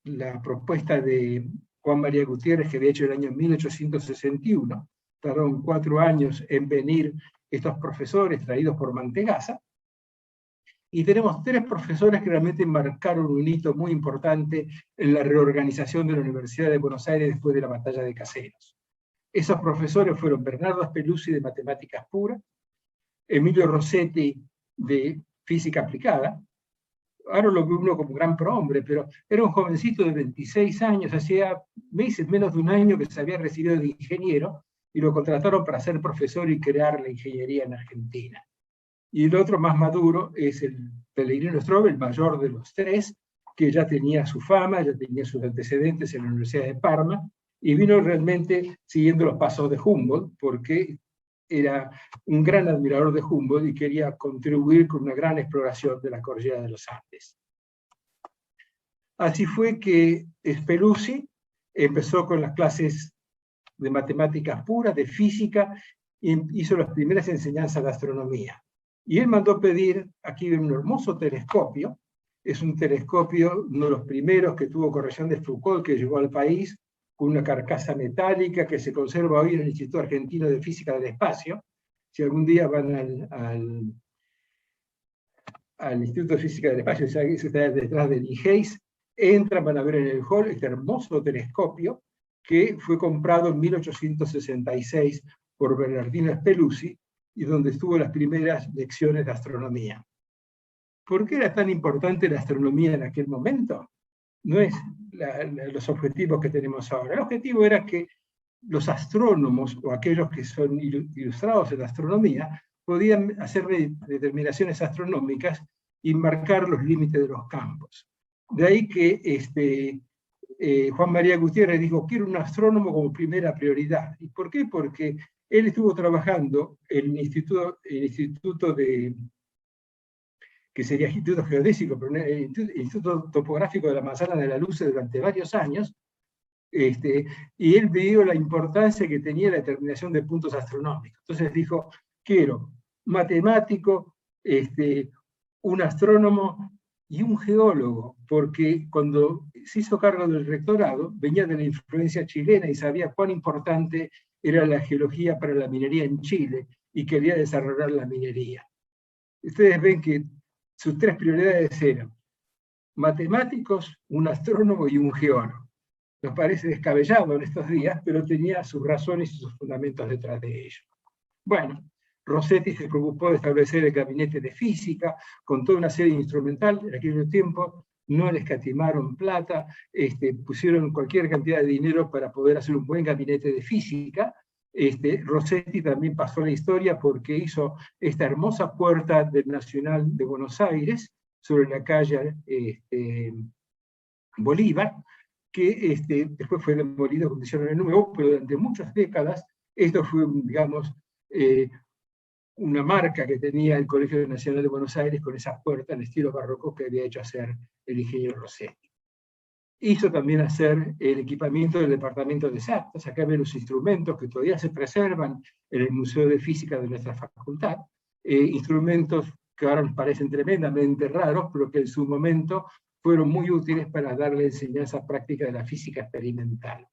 la propuesta de Juan María Gutiérrez, que había hecho el año 1861, tardaron 4 años en venir estos profesores traídos por Mantegazza, y tenemos 3 profesores que realmente marcaron un hito muy importante en la reorganización de la Universidad de Buenos Aires después de la batalla de Caseros. Esos profesores fueron Bernardo Speluzzi de Matemáticas Puras, Emilio Rossetti de Física Aplicada. Ahora lo ve uno como gran prohombre, pero era un jovencito de 26 años, hacía meses, menos de un año que se había recibido de ingeniero, y lo contrataron para ser profesor y crear la ingeniería en Argentina. Y el otro más maduro es el Pellegrino Strobe, el mayor de los 3, que ya tenía su fama, ya tenía sus antecedentes en la Universidad de Parma, y vino realmente siguiendo los pasos de Humboldt, porque era un gran admirador de Humboldt y quería contribuir con una gran exploración de la cordillera de los Andes. Así fue que Speluzzi empezó con las clases de matemáticas puras, de física, y hizo las primeras enseñanzas de astronomía. Y él mandó pedir, aquí un hermoso telescopio, es un telescopio, uno de los primeros que tuvo corrección de Foucault, que llegó al país, con una carcasa metálica que se conserva hoy en el Instituto Argentino de Física del Espacio. Si algún día van al Instituto de Física del Espacio, eso está detrás del IGEIS, entran, van a ver en el hall este hermoso telescopio que fue comprado en 1866 por Bernardino Speluzzi, y donde estuvo las primeras lecciones de astronomía. ¿Por qué era tan importante la astronomía en aquel momento? No es los objetivos que tenemos ahora. El objetivo era que los astrónomos o aquellos que son ilustrados en la astronomía podían hacer determinaciones astronómicas y marcar los límites de los campos. De ahí que Juan María Gutiérrez dijo, quiero un astrónomo como primera prioridad. ¿Y por qué? Porque él estuvo trabajando en el instituto de, que sería Instituto Geodésico, pero el Instituto Topográfico de la Manzana de la Luz durante varios años, y él vio la importancia que tenía la determinación de puntos astronómicos. Entonces dijo, quiero matemático, un astrónomo y un geólogo, porque cuando se hizo cargo del rectorado, venía de la influencia chilena y sabía cuán importante era la geología para la minería en Chile, y quería desarrollar la minería. Ustedes ven que sus 3 prioridades eran matemáticos, un astrónomo y un geólogo. Nos parece descabellado en estos días, pero tenía sus razones y sus fundamentos detrás de ello. Bueno, Rossetti se preocupó de establecer el gabinete de física, con toda una serie instrumental. En aquel tiempo no le escatimaron plata, pusieron cualquier cantidad de dinero para poder hacer un buen gabinete de física. Rossetti también pasó la historia porque hizo esta hermosa puerta del Nacional de Buenos Aires, sobre la calle Bolívar, que después fue demolido cuando hicieron el nuevo, pero durante muchas décadas Esto fue, digamos, una marca que tenía el Colegio Nacional de Buenos Aires con esas puertas en estilo barroco que había hecho hacer el ingeniero Rossetti. Hizo también hacer el equipamiento del departamento de exactas. Acá ven los instrumentos que todavía se preservan en el Museo de Física de nuestra facultad. Instrumentos que ahora nos parecen tremendamente raros, pero que en su momento fueron muy útiles para darle enseñanza práctica de la física experimental.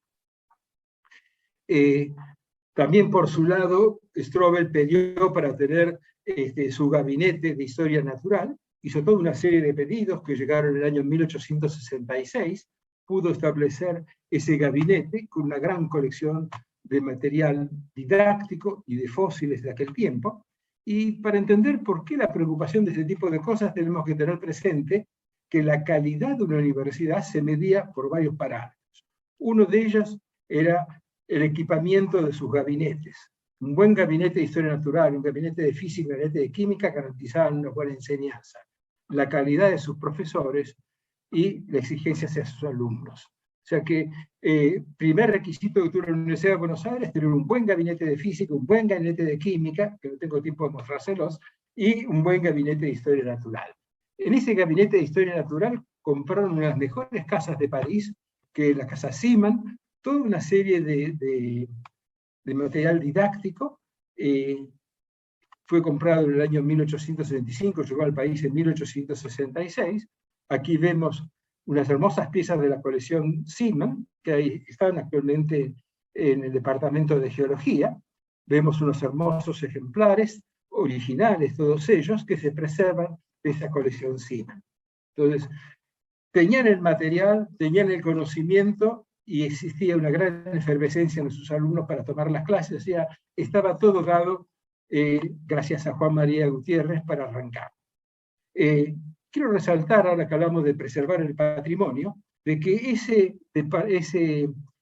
También por su lado, Strobel pidió para tener su gabinete de historia natural, hizo toda una serie de pedidos que llegaron en el año 1866, pudo establecer ese gabinete con una gran colección de material didáctico y de fósiles de aquel tiempo, y para entender por qué la preocupación de este tipo de cosas tenemos que tener presente que la calidad de una universidad se medía por varios parámetros. Uno de ellos era el equipamiento de sus gabinetes. Un buen gabinete de historia natural, un gabinete de física, un gabinete de química garantizaban una buena enseñanza, la calidad de sus profesores y la exigencia hacia sus alumnos. O sea que primer requisito que tuvo la Universidad de Buenos Aires, tener un buen gabinete de física, un buen gabinete de química, que no tengo tiempo de mostrárselos, y un buen gabinete de historia natural. En ese gabinete de historia natural compraron una de las mejores casas de París, que es la Casa Simon, toda una serie de material didáctico. Fue comprado en el año 1875, llegó al país en 1866. Aquí vemos unas hermosas piezas de la colección Simon, que están actualmente en el Departamento de Geología. Vemos unos hermosos ejemplares, originales todos ellos, que se preservan de esta colección Simon. Entonces, tenían el material, tenían el conocimiento, y existía una gran efervescencia en sus alumnos para tomar las clases. O sea, estaba todo dado gracias a Juan María Gutiérrez para arrancar. Quiero resaltar, ahora que hablamos de preservar el patrimonio, de que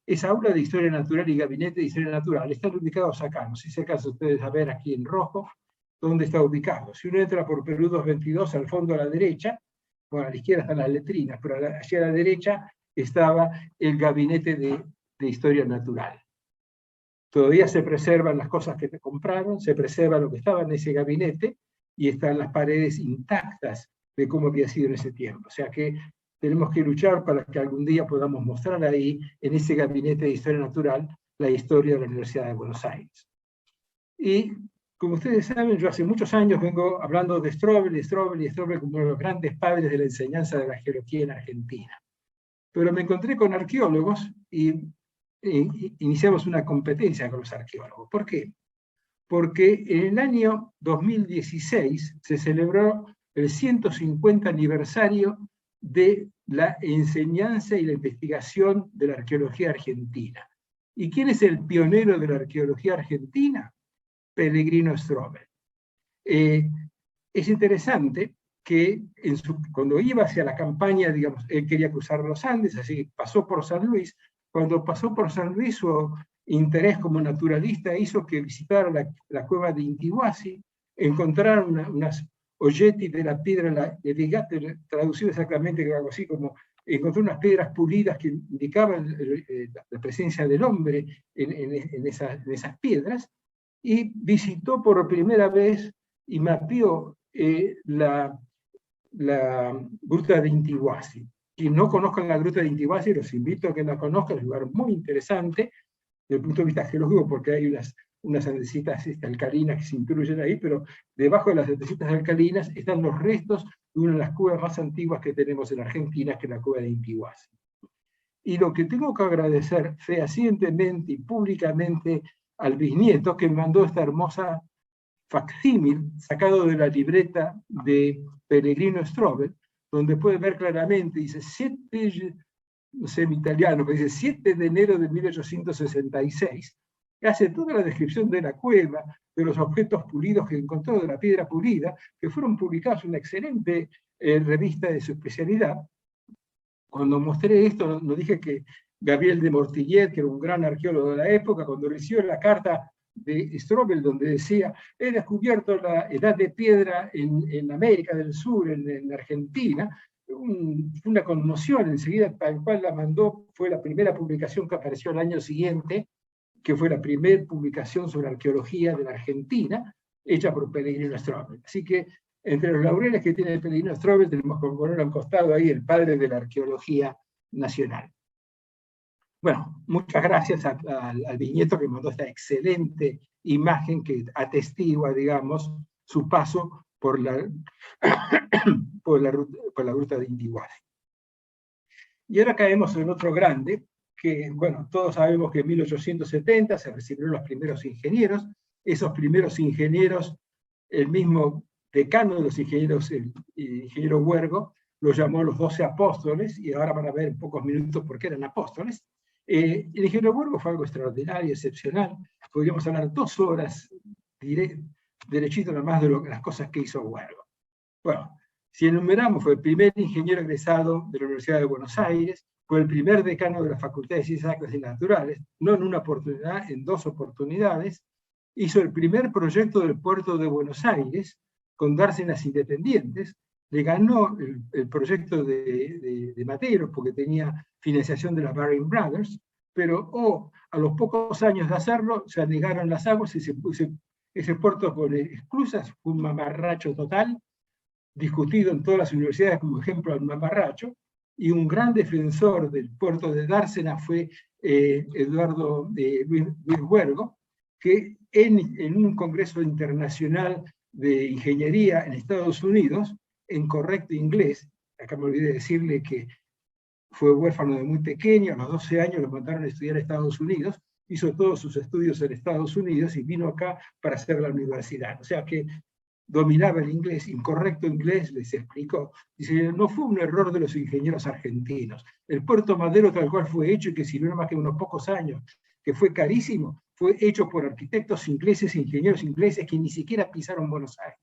esa aula de historia natural y gabinete de historia natural están ubicados acá. No sé si acaso ustedes a ver aquí en rojo dónde está ubicado. Si uno entra por Perú 222 al fondo a la derecha, bueno, a la izquierda están las letrinas, pero allá a la derecha estaba el gabinete de historia natural. Todavía se preservan las cosas que te compraron, se preserva lo que estaba en ese gabinete, y están las paredes intactas de cómo había sido en ese tiempo. O sea que tenemos que luchar para que algún día podamos mostrar ahí, en ese gabinete de historia natural, la historia de la Universidad de Buenos Aires. Y como ustedes saben, yo hace muchos años vengo hablando de Strobel como uno de los grandes padres de la enseñanza de la geología en Argentina. Pero me encontré con arqueólogos y iniciamos una competencia con los arqueólogos. ¿Por qué? Porque en el año 2016 se celebró el 150 aniversario de la enseñanza y la investigación de la arqueología argentina. ¿Y quién es el pionero de la arqueología argentina? Pellegrino Strobel. Es interesante que cuando iba hacia la campaña, digamos, él quería cruzar los Andes, así pasó por San Luis. Cuando pasó por San Luis, su interés como naturalista hizo que visitara la cueva de Intihuasi, encontraron unas olletis de la piedra de Vigate, traducido exactamente algo así como, encontró unas piedras pulidas que indicaban la presencia del hombre en esas piedras, y visitó por primera vez y mapeó la gruta de Intihuasi. Quien no conozcan la gruta de Intihuasi, los invito a que la conozcan, es un lugar muy interesante desde el punto de vista geológico, porque hay unas andesitas alcalinas que se incluyen ahí, pero debajo de las andesitas alcalinas están los restos de una de las cuevas más antiguas que tenemos en Argentina, que es la cueva de Intihuasi. Y lo que tengo que agradecer fehacientemente y públicamente al bisnieto, que me mandó esta hermosa facsímil sacado de la libreta de Pellegrino Strobel, donde puede ver claramente, dice 7, no sé en italiano, pero dice 7 de enero de 1866, que hace toda la descripción de la cueva, de los objetos pulidos que encontró, de la piedra pulida, que fueron publicados en una excelente revista de su especialidad. Cuando mostré esto, no dije que Gabriel de Mortillet, que era un gran arqueólogo de la época, cuando recibió la carta de Strobel, donde decía, he descubierto la edad de piedra en América del Sur, en Argentina, una conmoción enseguida, tal cual la mandó, fue la primera publicación que apareció el año siguiente, que fue la primera publicación sobre arqueología de la Argentina, hecha por Pellegrino Strobel. Así que entre los laureles que tiene Pellegrino Strobel tenemos que poner a un costado ahí el padre de la arqueología nacional. Bueno, muchas gracias al Viñeto que mandó esta excelente imagen que atestigua, digamos, su paso por la, por la ruta de Intihuatay. Y ahora caemos en otro grande, que, bueno, todos sabemos que en 1870 se recibieron los primeros ingenieros. Esos primeros ingenieros, el mismo decano de los ingenieros, el ingeniero Huergo, los llamó los 12 apóstoles, y ahora van a ver en pocos minutos por qué eran apóstoles. El ingeniero Huergo fue algo extraordinario, excepcional. Podríamos hablar 2 horas derechito nomás de las cosas que hizo Huergo. Bueno, si enumeramos, fue el primer ingeniero egresado de la Universidad de Buenos Aires, fue el primer decano de la Facultad de Ciencias Exactas y Naturales, no en una oportunidad, en 2 oportunidades. Hizo el primer proyecto del puerto de Buenos Aires con dársenas independientes. Le ganó el proyecto de Matero porque tenía financiación de la Baring Brothers, pero a los pocos años de hacerlo se anegaron las aguas y ese puerto con esclusas fue un mamarracho total, discutido en todas las universidades como ejemplo al mamarracho, y un gran defensor del puerto de Dársena fue Eduardo Luis Huergo, que en un congreso internacional de ingeniería en Estados Unidos, en correcto inglés, acá me olvidé decirle que fue huérfano de muy pequeño, a los 12 años lo mandaron a estudiar a Estados Unidos, hizo todos sus estudios en Estados Unidos y vino acá para hacer la universidad. O sea que dominaba el inglés, incorrecto inglés, les explicó. Dice, no fue un error de los ingenieros argentinos. El Puerto Madero tal cual fue hecho y que sirvió nada más que unos pocos años, que fue carísimo, fue hecho por arquitectos ingleses e ingenieros ingleses que ni siquiera pisaron Buenos Aires.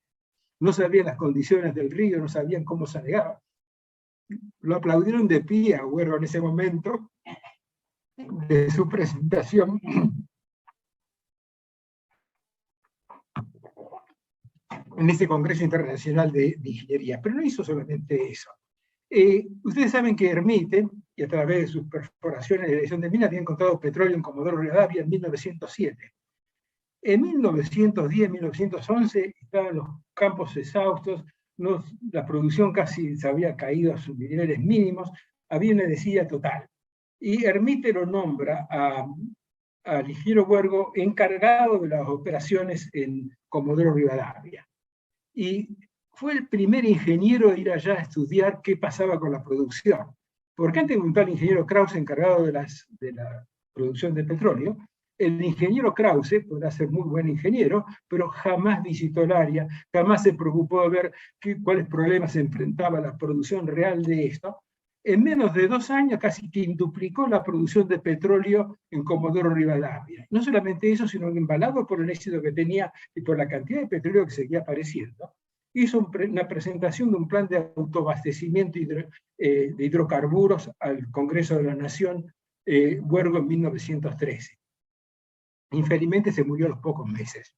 No sabían las condiciones del río, no sabían cómo se anegaba. Lo aplaudieron de pie a Huergo en ese momento de su presentación. En ese Congreso Internacional de Ingeniería, pero no hizo solamente eso. Ustedes saben que Hermite, y a través de sus perforaciones de dirección de minas, había encontrado petróleo en Comodoro Rivadavia en 1907. En 1910, 1911, estaban los campos exhaustos, la producción casi se había caído a sus niveles mínimos, había una desidia total. Y Hermite lo nombra al ingeniero Huergo encargado de las operaciones en Comodoro Rivadavia. Y fue el primer ingeniero a ir allá a estudiar qué pasaba con la producción. Porque antes de un tal ingeniero Krause encargado de la producción de petróleo, el ingeniero Krause podrá ser muy buen ingeniero, pero jamás visitó el área, jamás se preocupó de ver cuáles problemas se enfrentaba la producción real de esto. En menos de 2 años casi quintuplicó la producción de petróleo en Comodoro Rivadavia. No solamente eso, sino que embalado por el éxito que tenía y por la cantidad de petróleo que seguía apareciendo, hizo una presentación de un plan de autoabastecimiento de hidrocarburos al Congreso de la Nación, Huergo, en 1913. Infelizmente se murió a los pocos meses.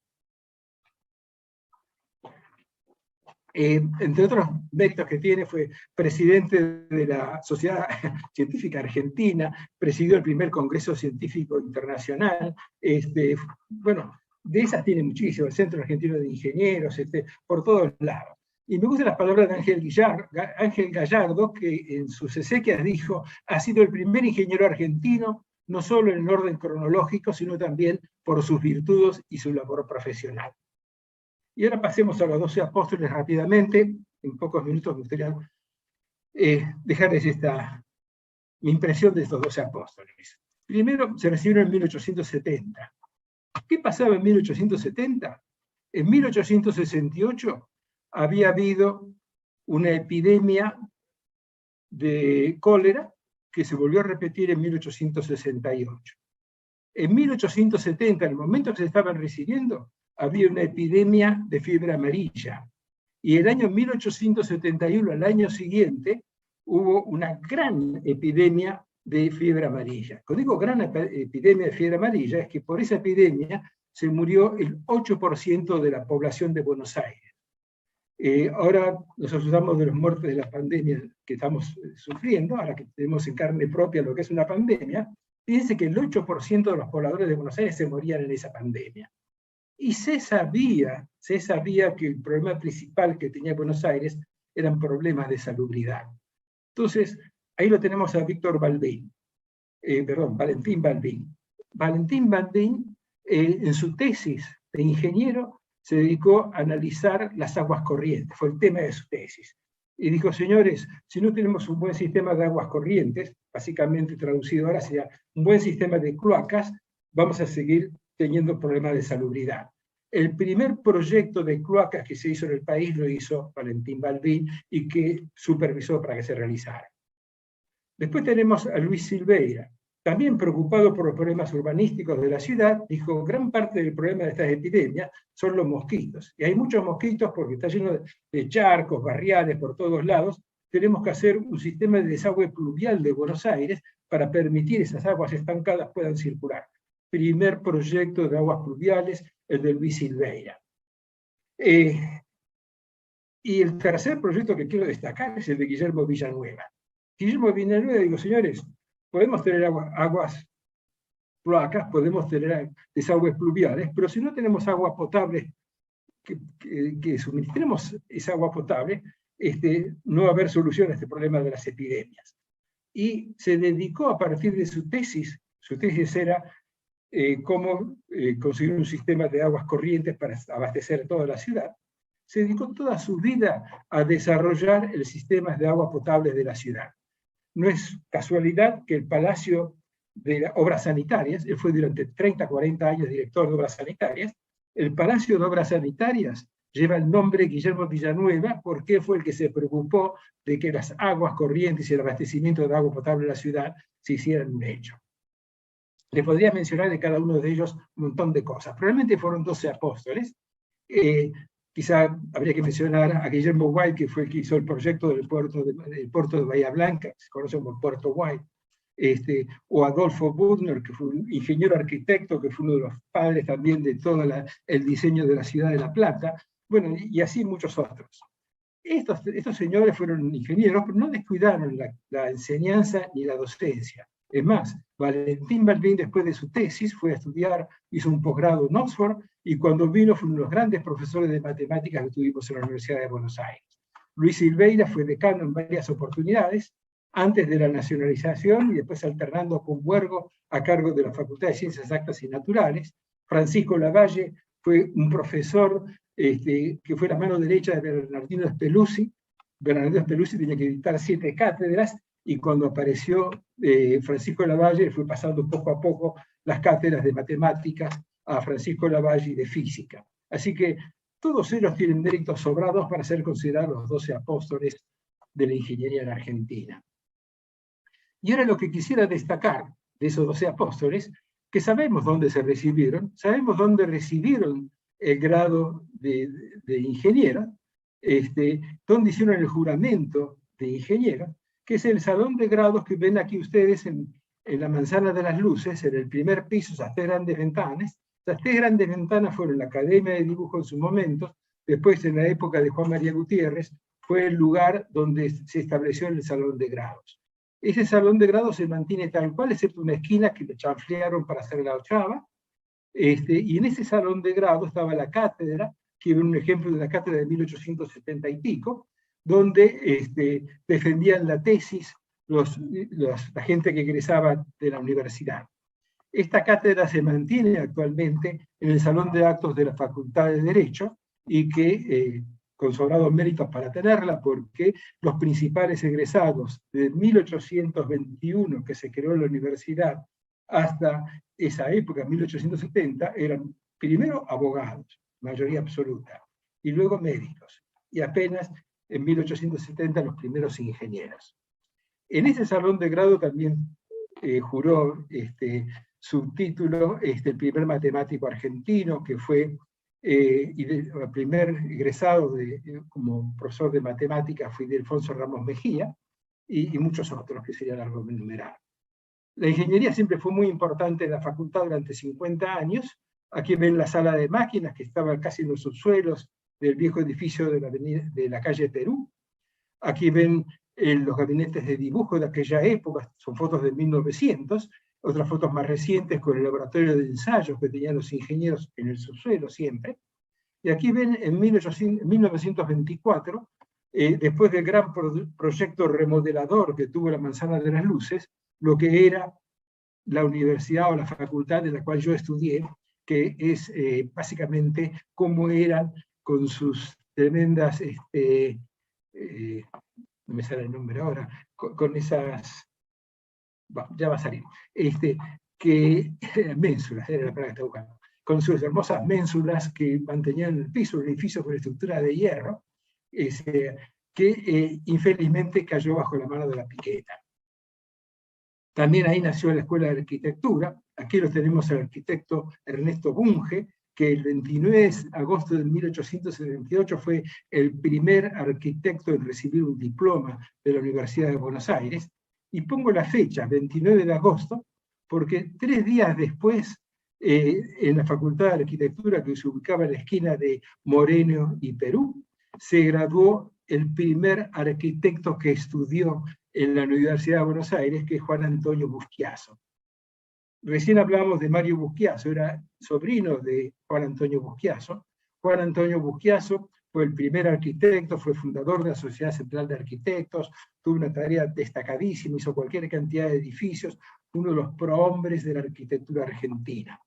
Entre otros méritos que tiene, fue presidente de la Sociedad Científica Argentina, presidió el primer Congreso Científico Internacional, bueno, de esas tiene muchísimo, el Centro Argentino de Ingenieros, por todos lados. Y me gustan las palabras de Ángel Gallardo, que en sus exequias dijo, ha sido el primer ingeniero argentino, no solo en el orden cronológico, sino también por sus virtudes y su labor profesional. Y ahora pasemos a los 12 apóstoles rápidamente. En pocos minutos me gustaría dejarles mi impresión de estos 12 apóstoles. Primero, se recibieron en 1870. ¿Qué pasaba en 1870? En 1868 había habido una epidemia de cólera que se volvió a repetir en 1868. En 1870, en el momento que se estaban recibiendo, había una epidemia de fiebre amarilla. Y el año 1871, al año siguiente, hubo una gran epidemia de fiebre amarilla. Cuando digo gran epidemia de fiebre amarilla, es que por esa epidemia se murió el 8% de la población de Buenos Aires. Ahora nos asustamos de los muertes de la pandemia que estamos sufriendo, ahora que tenemos en carne propia lo que es una pandemia, Fíjense que el 8% de los pobladores de Buenos Aires se morían en esa pandemia. Y se sabía que el problema principal que tenía Buenos Aires eran problemas de salubridad. Entonces, ahí lo tenemos a Víctor Balbín, Valentín Balbín. Valentín Balbín, en su tesis de ingeniero, se dedicó a analizar las aguas corrientes, fue el tema de su tesis. Y dijo, señores, si no tenemos un buen sistema de aguas corrientes, básicamente traducido ahora sería un buen sistema de cloacas, vamos a seguir teniendo problemas de salubridad. El primer proyecto de cloacas que se hizo en el país lo hizo Valentín Balbín y que supervisó para que se realizara. Después tenemos a Luis Silveira, también preocupado por los problemas urbanísticos de la ciudad, dijo, gran parte del problema de estas epidemias son los mosquitos. Y hay muchos mosquitos porque está lleno de charcos, barriales por todos lados. Tenemos que hacer un sistema de desagüe pluvial de Buenos Aires para permitir esas aguas estancadas puedan circular. Primer proyecto de aguas pluviales, el de Luis Silveira. Y el tercer proyecto que quiero destacar es el de Guillermo Villanueva. Guillermo Villanueva digo, señores, podemos tener aguas cloacas, podemos tener desagües pluviales, pero si no tenemos agua potable, que suministremos esa agua potable, no va a haber solución a este problema de las epidemias. Y se dedicó a partir de su tesis era cómo conseguir un sistema de aguas corrientes para abastecer toda la ciudad. Se dedicó toda su vida a desarrollar el sistema de agua potable de la ciudad. No es casualidad que el Palacio de Obras Sanitarias, él fue durante 30, 40 años director de Obras Sanitarias, el Palacio de Obras Sanitarias lleva el nombre Guillermo Villanueva porque fue el que se preocupó de que las aguas corrientes y el abastecimiento de agua potable en la ciudad se hicieran un hecho. Les podría mencionar de cada uno de ellos un montón de cosas. Probablemente fueron 12 apóstoles. Quizá habría que mencionar a Guillermo White, que fue el que hizo el proyecto del puerto de Bahía Blanca, que se conoce como Puerto White, o Adolfo Budner, que fue un ingeniero arquitecto, que fue uno de los padres también de todo el diseño de la ciudad de La Plata, bueno, y así muchos otros. Estos señores fueron ingenieros, pero no descuidaron la enseñanza ni la docencia. Es más, Valentín Balbín, después de su tesis, fue a estudiar, hizo un posgrado en Oxford, y cuando vino fue uno de los grandes profesores de matemáticas que tuvimos en la Universidad de Buenos Aires. Luis Silveira fue decano en varias oportunidades, antes de la nacionalización y después alternando con Huergo a cargo de la Facultad de Ciencias Exactas y Naturales. Francisco Lavalle fue un profesor que fue la mano derecha de Bernardino Speluzzi. Bernardino Speluzzi tenía que dictar 7 cátedras, y cuando apareció Francisco Lavalle, fue pasando poco a poco las cátedras de matemáticas a Francisco Lavalle y de física. Así que todos ellos tienen méritos sobrados para ser considerados los 12 apóstoles de la ingeniería en Argentina. Y ahora lo que quisiera destacar de esos 12 apóstoles, que sabemos dónde se recibieron, sabemos dónde recibieron el grado de ingeniero, dónde hicieron el juramento de ingeniero, que es el salón de grados que ven aquí ustedes en la Manzana de las Luces, en el primer piso, esas 3 grandes ventanas. Las 3 grandes ventanas fueron la Academia de Dibujo en su momento, después en la época de Juan María Gutiérrez, fue el lugar donde se estableció el salón de grados. Ese salón de grados se mantiene tal cual, excepto una esquina que le chanflearon para hacer la ochava, y en ese salón de grados estaba la cátedra, que era un ejemplo de la cátedra de 1870 y pico, donde defendían la tesis la gente que egresaba de la universidad. Esta cátedra se mantiene actualmente en el Salón de Actos de la Facultad de Derecho, y que con sobrados méritos para tenerla, porque los principales egresados de 1821, que se creó la universidad, hasta esa época, 1870, eran primero abogados, mayoría absoluta, y luego médicos, y apenas en 1870 los primeros ingenieros. En ese salón de grado también juró su título el primer matemático argentino, que fue el primer egresado como profesor de matemáticas fue Ildefonso Ramos Mejía, y muchos otros que sería largo de enumerar. La ingeniería siempre fue muy importante en la facultad durante 50 años. Aquí ven la sala de máquinas, que estaba casi en los subsuelos del viejo edificio de la calle Perú. Aquí ven los gabinetes de dibujo de aquella época, son fotos de 1900, otras fotos más recientes con el laboratorio de ensayos que tenían los ingenieros en el subsuelo siempre. Y aquí ven en 1924, después del gran proyecto remodelador que tuvo la Manzana de las Luces, lo que era la universidad o la facultad de la cual yo estudié, que es básicamente cómo eran con sus tremendas, no me sale el nombre ahora, con esas, ya va a salir, ménsulas, era la palabra que estaba buscando, con sus hermosas ménsulas que mantenían el piso del edificio con estructura de hierro, que infelizmente cayó bajo la mano de la piqueta. También ahí nació la Escuela de Arquitectura. Aquí lo tenemos al arquitecto Ernesto Bunge, que el 29 de agosto de 1878 fue el primer arquitecto en recibir un diploma de la Universidad de Buenos Aires. Y pongo la fecha, 29 de agosto, porque 3 días después, en la Facultad de Arquitectura, que se ubicaba en la esquina de Moreno y Perú, se graduó el primer arquitecto que estudió en la Universidad de Buenos Aires, que es Juan Antonio Buschiazzo. Recién hablábamos de Mario Buschiazzo, era sobrino de Juan Antonio Buschiazzo. Juan Antonio Buschiazzo fue el primer arquitecto, fue fundador de la Sociedad Central de Arquitectos, tuvo una tarea destacadísima, hizo cualquier cantidad de edificios, uno de los prohombres de la arquitectura argentina.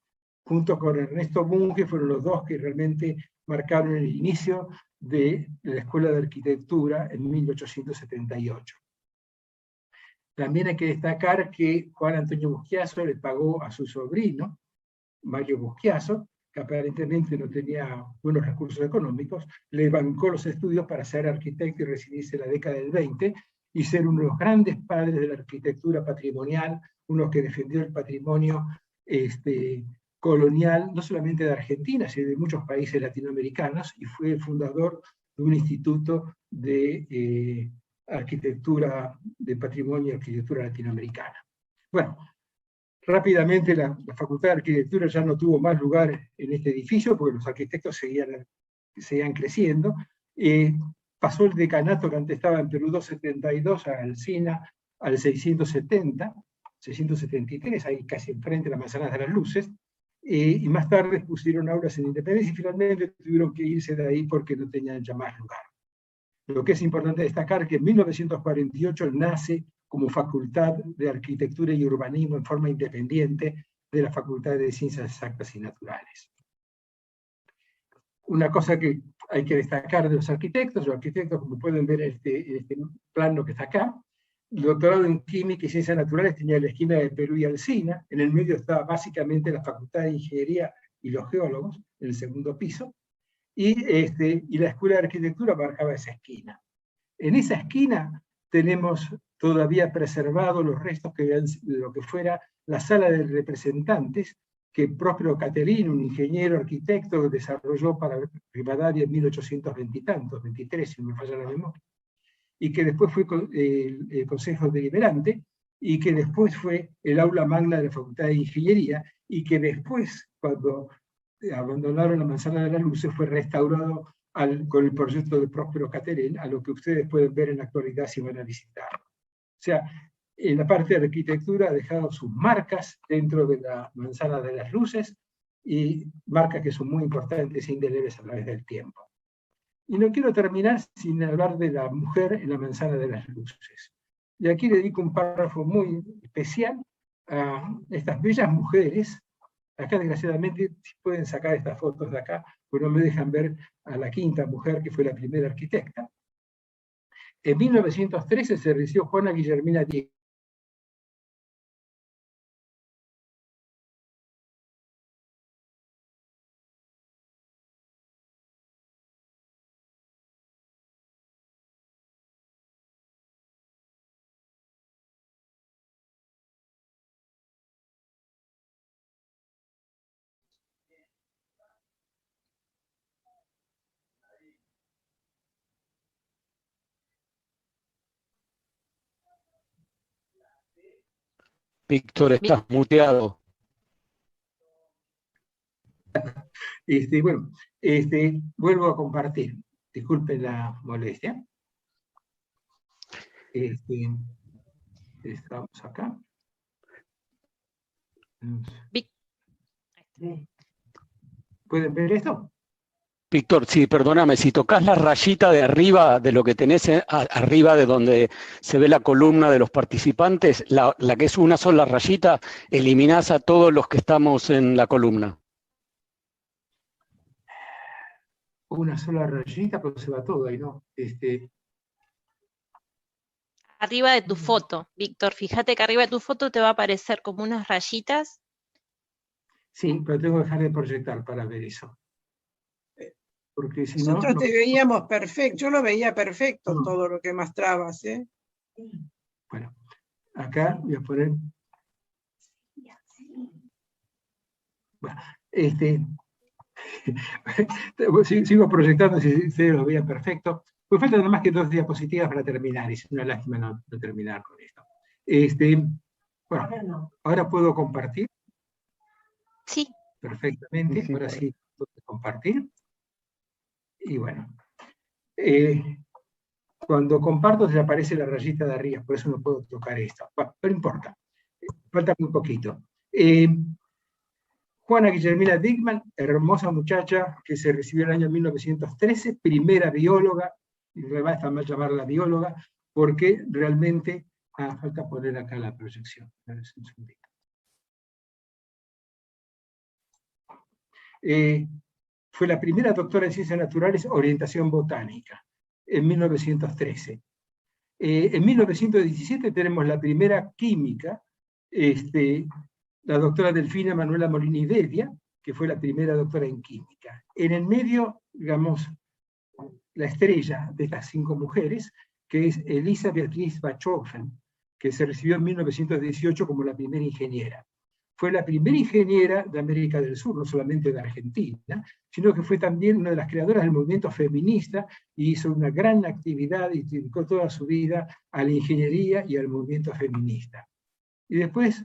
Junto con Ernesto Bunge fueron los dos que realmente marcaron el inicio de la Escuela de Arquitectura en 1878. También hay que destacar que Juan Antonio Buschiazzo le pagó a su sobrino, Mario Buschiazzo, que aparentemente no tenía buenos recursos económicos, le bancó los estudios para ser arquitecto y recibirse en la década del 20 y ser uno de los grandes padres de la arquitectura patrimonial, uno que defendió el patrimonio colonial, no solamente de Argentina, sino de muchos países latinoamericanos, y fue el fundador de un instituto de arquitectura, de patrimonio y arquitectura latinoamericana. Bueno, rápidamente la Facultad de Arquitectura ya no tuvo más lugar en este edificio porque los arquitectos seguían creciendo. Pasó el decanato que antes estaba en Perú 272 a Alsina al 673, ahí casi enfrente de la Manzana de las Luces, y más tarde pusieron aulas en Independencia y finalmente tuvieron que irse de ahí porque no tenían ya más lugar. Lo que es importante destacar es que en 1948 nace como Facultad de Arquitectura y Urbanismo en forma independiente de la Facultad de Ciencias Exactas y Naturales. Una cosa que hay que destacar de los arquitectos, como pueden ver en este plano que está acá, el doctorado en Química y Ciencias Naturales tenía la esquina de Perú y Alsina, en el medio estaba básicamente la Facultad de Ingeniería y los geólogos, en el segundo piso, y la Escuela de Arquitectura marcaba esa esquina. En esa esquina tenemos todavía preservados los restos de lo que fuera la sala de representantes que Próspero Caterino, un ingeniero arquitecto, desarrolló para Rivadavia en 1820 y tantos, 23 si no me falla la memoria, y que después fue el Consejo Deliberante, y que después fue el aula magna de la Facultad de Ingeniería, y que después, cuando abandonaron la Manzana de las Luces, fue restaurado con el proyecto de Próspero Caterén, a lo que ustedes pueden ver en la actualidad si van a visitarlo. O sea, en la parte de arquitectura ha dejado sus marcas dentro de la Manzana de las Luces, y marcas que son muy importantes e indelebles a través del tiempo. Y no quiero terminar sin hablar de la mujer en la Manzana de las Luces. Y aquí le dedico un párrafo muy especial a estas bellas mujeres. Acá, desgraciadamente, si pueden sacar estas fotos de acá, pues no me dejan ver a la quinta mujer que fue la primera arquitecta. En 1913 se recibió Juana Guillermina Diego. Víctor, estás muteado. Bueno, vuelvo a compartir. Disculpen la molestia. Estamos acá. ¿Pueden ver esto? Víctor, sí, perdóname, si tocas la rayita de arriba de lo que tenés arriba de donde se ve la columna de los participantes, la que es una sola rayita, eliminás a todos los que estamos en la columna. Una sola rayita, pero se va todo ahí, ¿no? Arriba de tu foto, Víctor, fíjate que arriba de tu foto te va a aparecer como unas rayitas. Sí, pero tengo que dejar de proyectar para ver eso. Porque si no... Nosotros te veíamos perfecto, yo lo veía perfecto, No. todo lo que mostrabas, ¿eh? Bueno, acá voy a poner... Bueno, sigo proyectando si ustedes lo veían perfecto. Pues faltan nada más que 2 diapositivas para terminar, y es una lástima no terminar con esto. Bueno, ahora puedo compartir. Sí. Perfectamente, Sí, ahora sí puedo compartir. Y bueno, cuando comparto se aparece la rayita de arriba, por eso no puedo tocar esto. Bueno, pero no importa, falta muy poquito. Juana Guillermina Dickmann, hermosa muchacha que se recibió en el año 1913, primera bióloga, y además está mal llamarla bióloga, porque realmente, falta poner acá la proyección. Fue la primera doctora en Ciencias Naturales, orientación botánica, en 1913. En 1917 tenemos la primera química, la doctora Delfina Manuela Molini Devia, que fue la primera doctora en química. En el medio, digamos, la estrella de estas 5 mujeres, que es Elisa Beatriz Bachofen, que se recibió en 1918 como la primera ingeniera. Fue la primera ingeniera de América del Sur, no solamente de Argentina, sino que fue también una de las creadoras del movimiento feminista y hizo una gran actividad y dedicó toda su vida a la ingeniería y al movimiento feminista. Y después,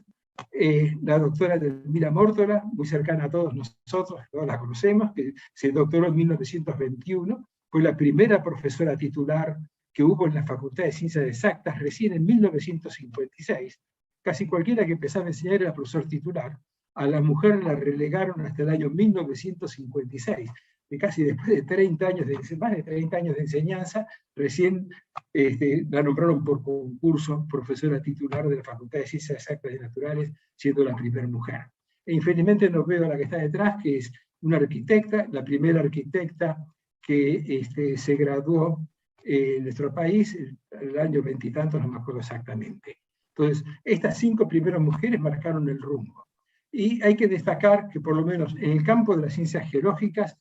la doctora Delmira Mórtola, muy cercana a todos nosotros, todos la conocemos, que se doctoró en 1921, fue la primera profesora titular que hubo en la Facultad de Ciencias Exactas recién en 1956. Casi cualquiera que empezaba a enseñar era profesor titular. A la mujer la relegaron hasta el año 1956, que casi después de 30 años más de 30 años de enseñanza, recién la nombraron por concurso profesora titular de la Facultad de Ciencias Exactas y Naturales, siendo la primera mujer. E infelizmente no veo a la que está detrás, que es una arquitecta, la primera arquitecta que se graduó en nuestro país, el año 20 y tantos, no me acuerdo exactamente. Entonces, estas 5 primeras mujeres marcaron el rumbo. Y hay que destacar que por lo menos en el campo de las ciencias geológicas,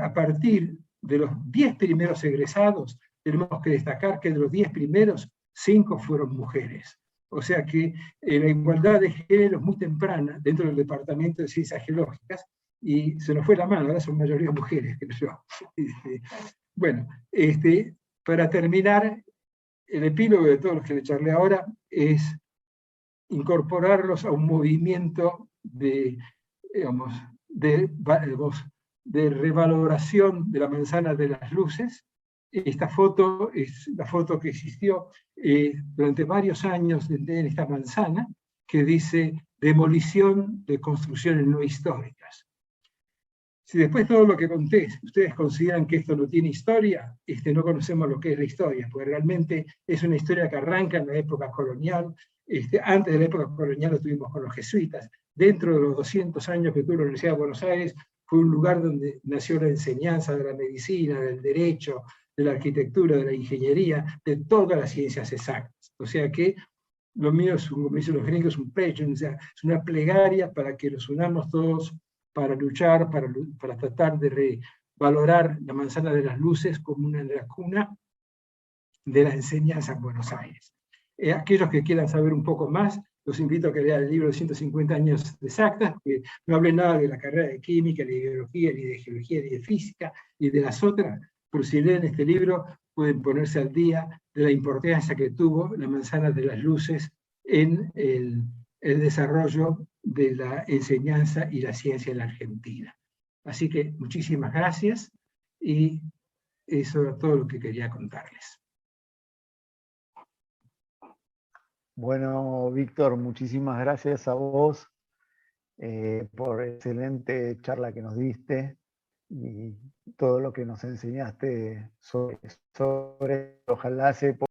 a partir de los 10 primeros egresados, tenemos que destacar que de los 10 primeros, 5 fueron mujeres. O sea que la igualdad de género es muy temprana dentro del Departamento de Ciencias Geológicas, y se nos fue la mano, ahora son mayoría mujeres, creo yo. Bueno, para terminar, el epílogo de todos los que le charlé ahora es incorporarlos a un movimiento de revaloración de la manzana de las luces. Esta foto es la foto que existió durante varios años en esta manzana, que dice demolición de construcciones no históricas. Si después todo lo que conté, ustedes consideran que esto no tiene historia, no conocemos lo que es la historia, porque realmente es una historia que arranca en la época colonial. Antes de la época colonial lo tuvimos con los jesuitas. Dentro de los 200 años que tuvo la Universidad de Buenos Aires, fue un lugar donde nació la enseñanza de la medicina, del derecho, de la arquitectura, de la ingeniería, de todas las ciencias exactas. O sea que lo mío es, como dicen los gringos, un pledge, o sea, es una plegaria para que nos unamos todos para luchar, para tratar de revalorar la manzana de las luces como una de las cunas de la enseñanza en Buenos Aires. Aquellos que quieran saber un poco más, los invito a que lean el libro de 150 años de exactas, que no hable nada de la carrera de química, ni de biología, ni de geología, ni de física, ni de las otras, pero si leen este libro pueden ponerse al día de la importancia que tuvo la manzana de las luces en el desarrollo de la enseñanza y la ciencia en la Argentina. Así que muchísimas gracias, y eso era todo lo que quería contarles. Bueno, Víctor, muchísimas gracias a vos. por excelente charla que nos diste y todo lo que nos enseñaste sobre ojalá se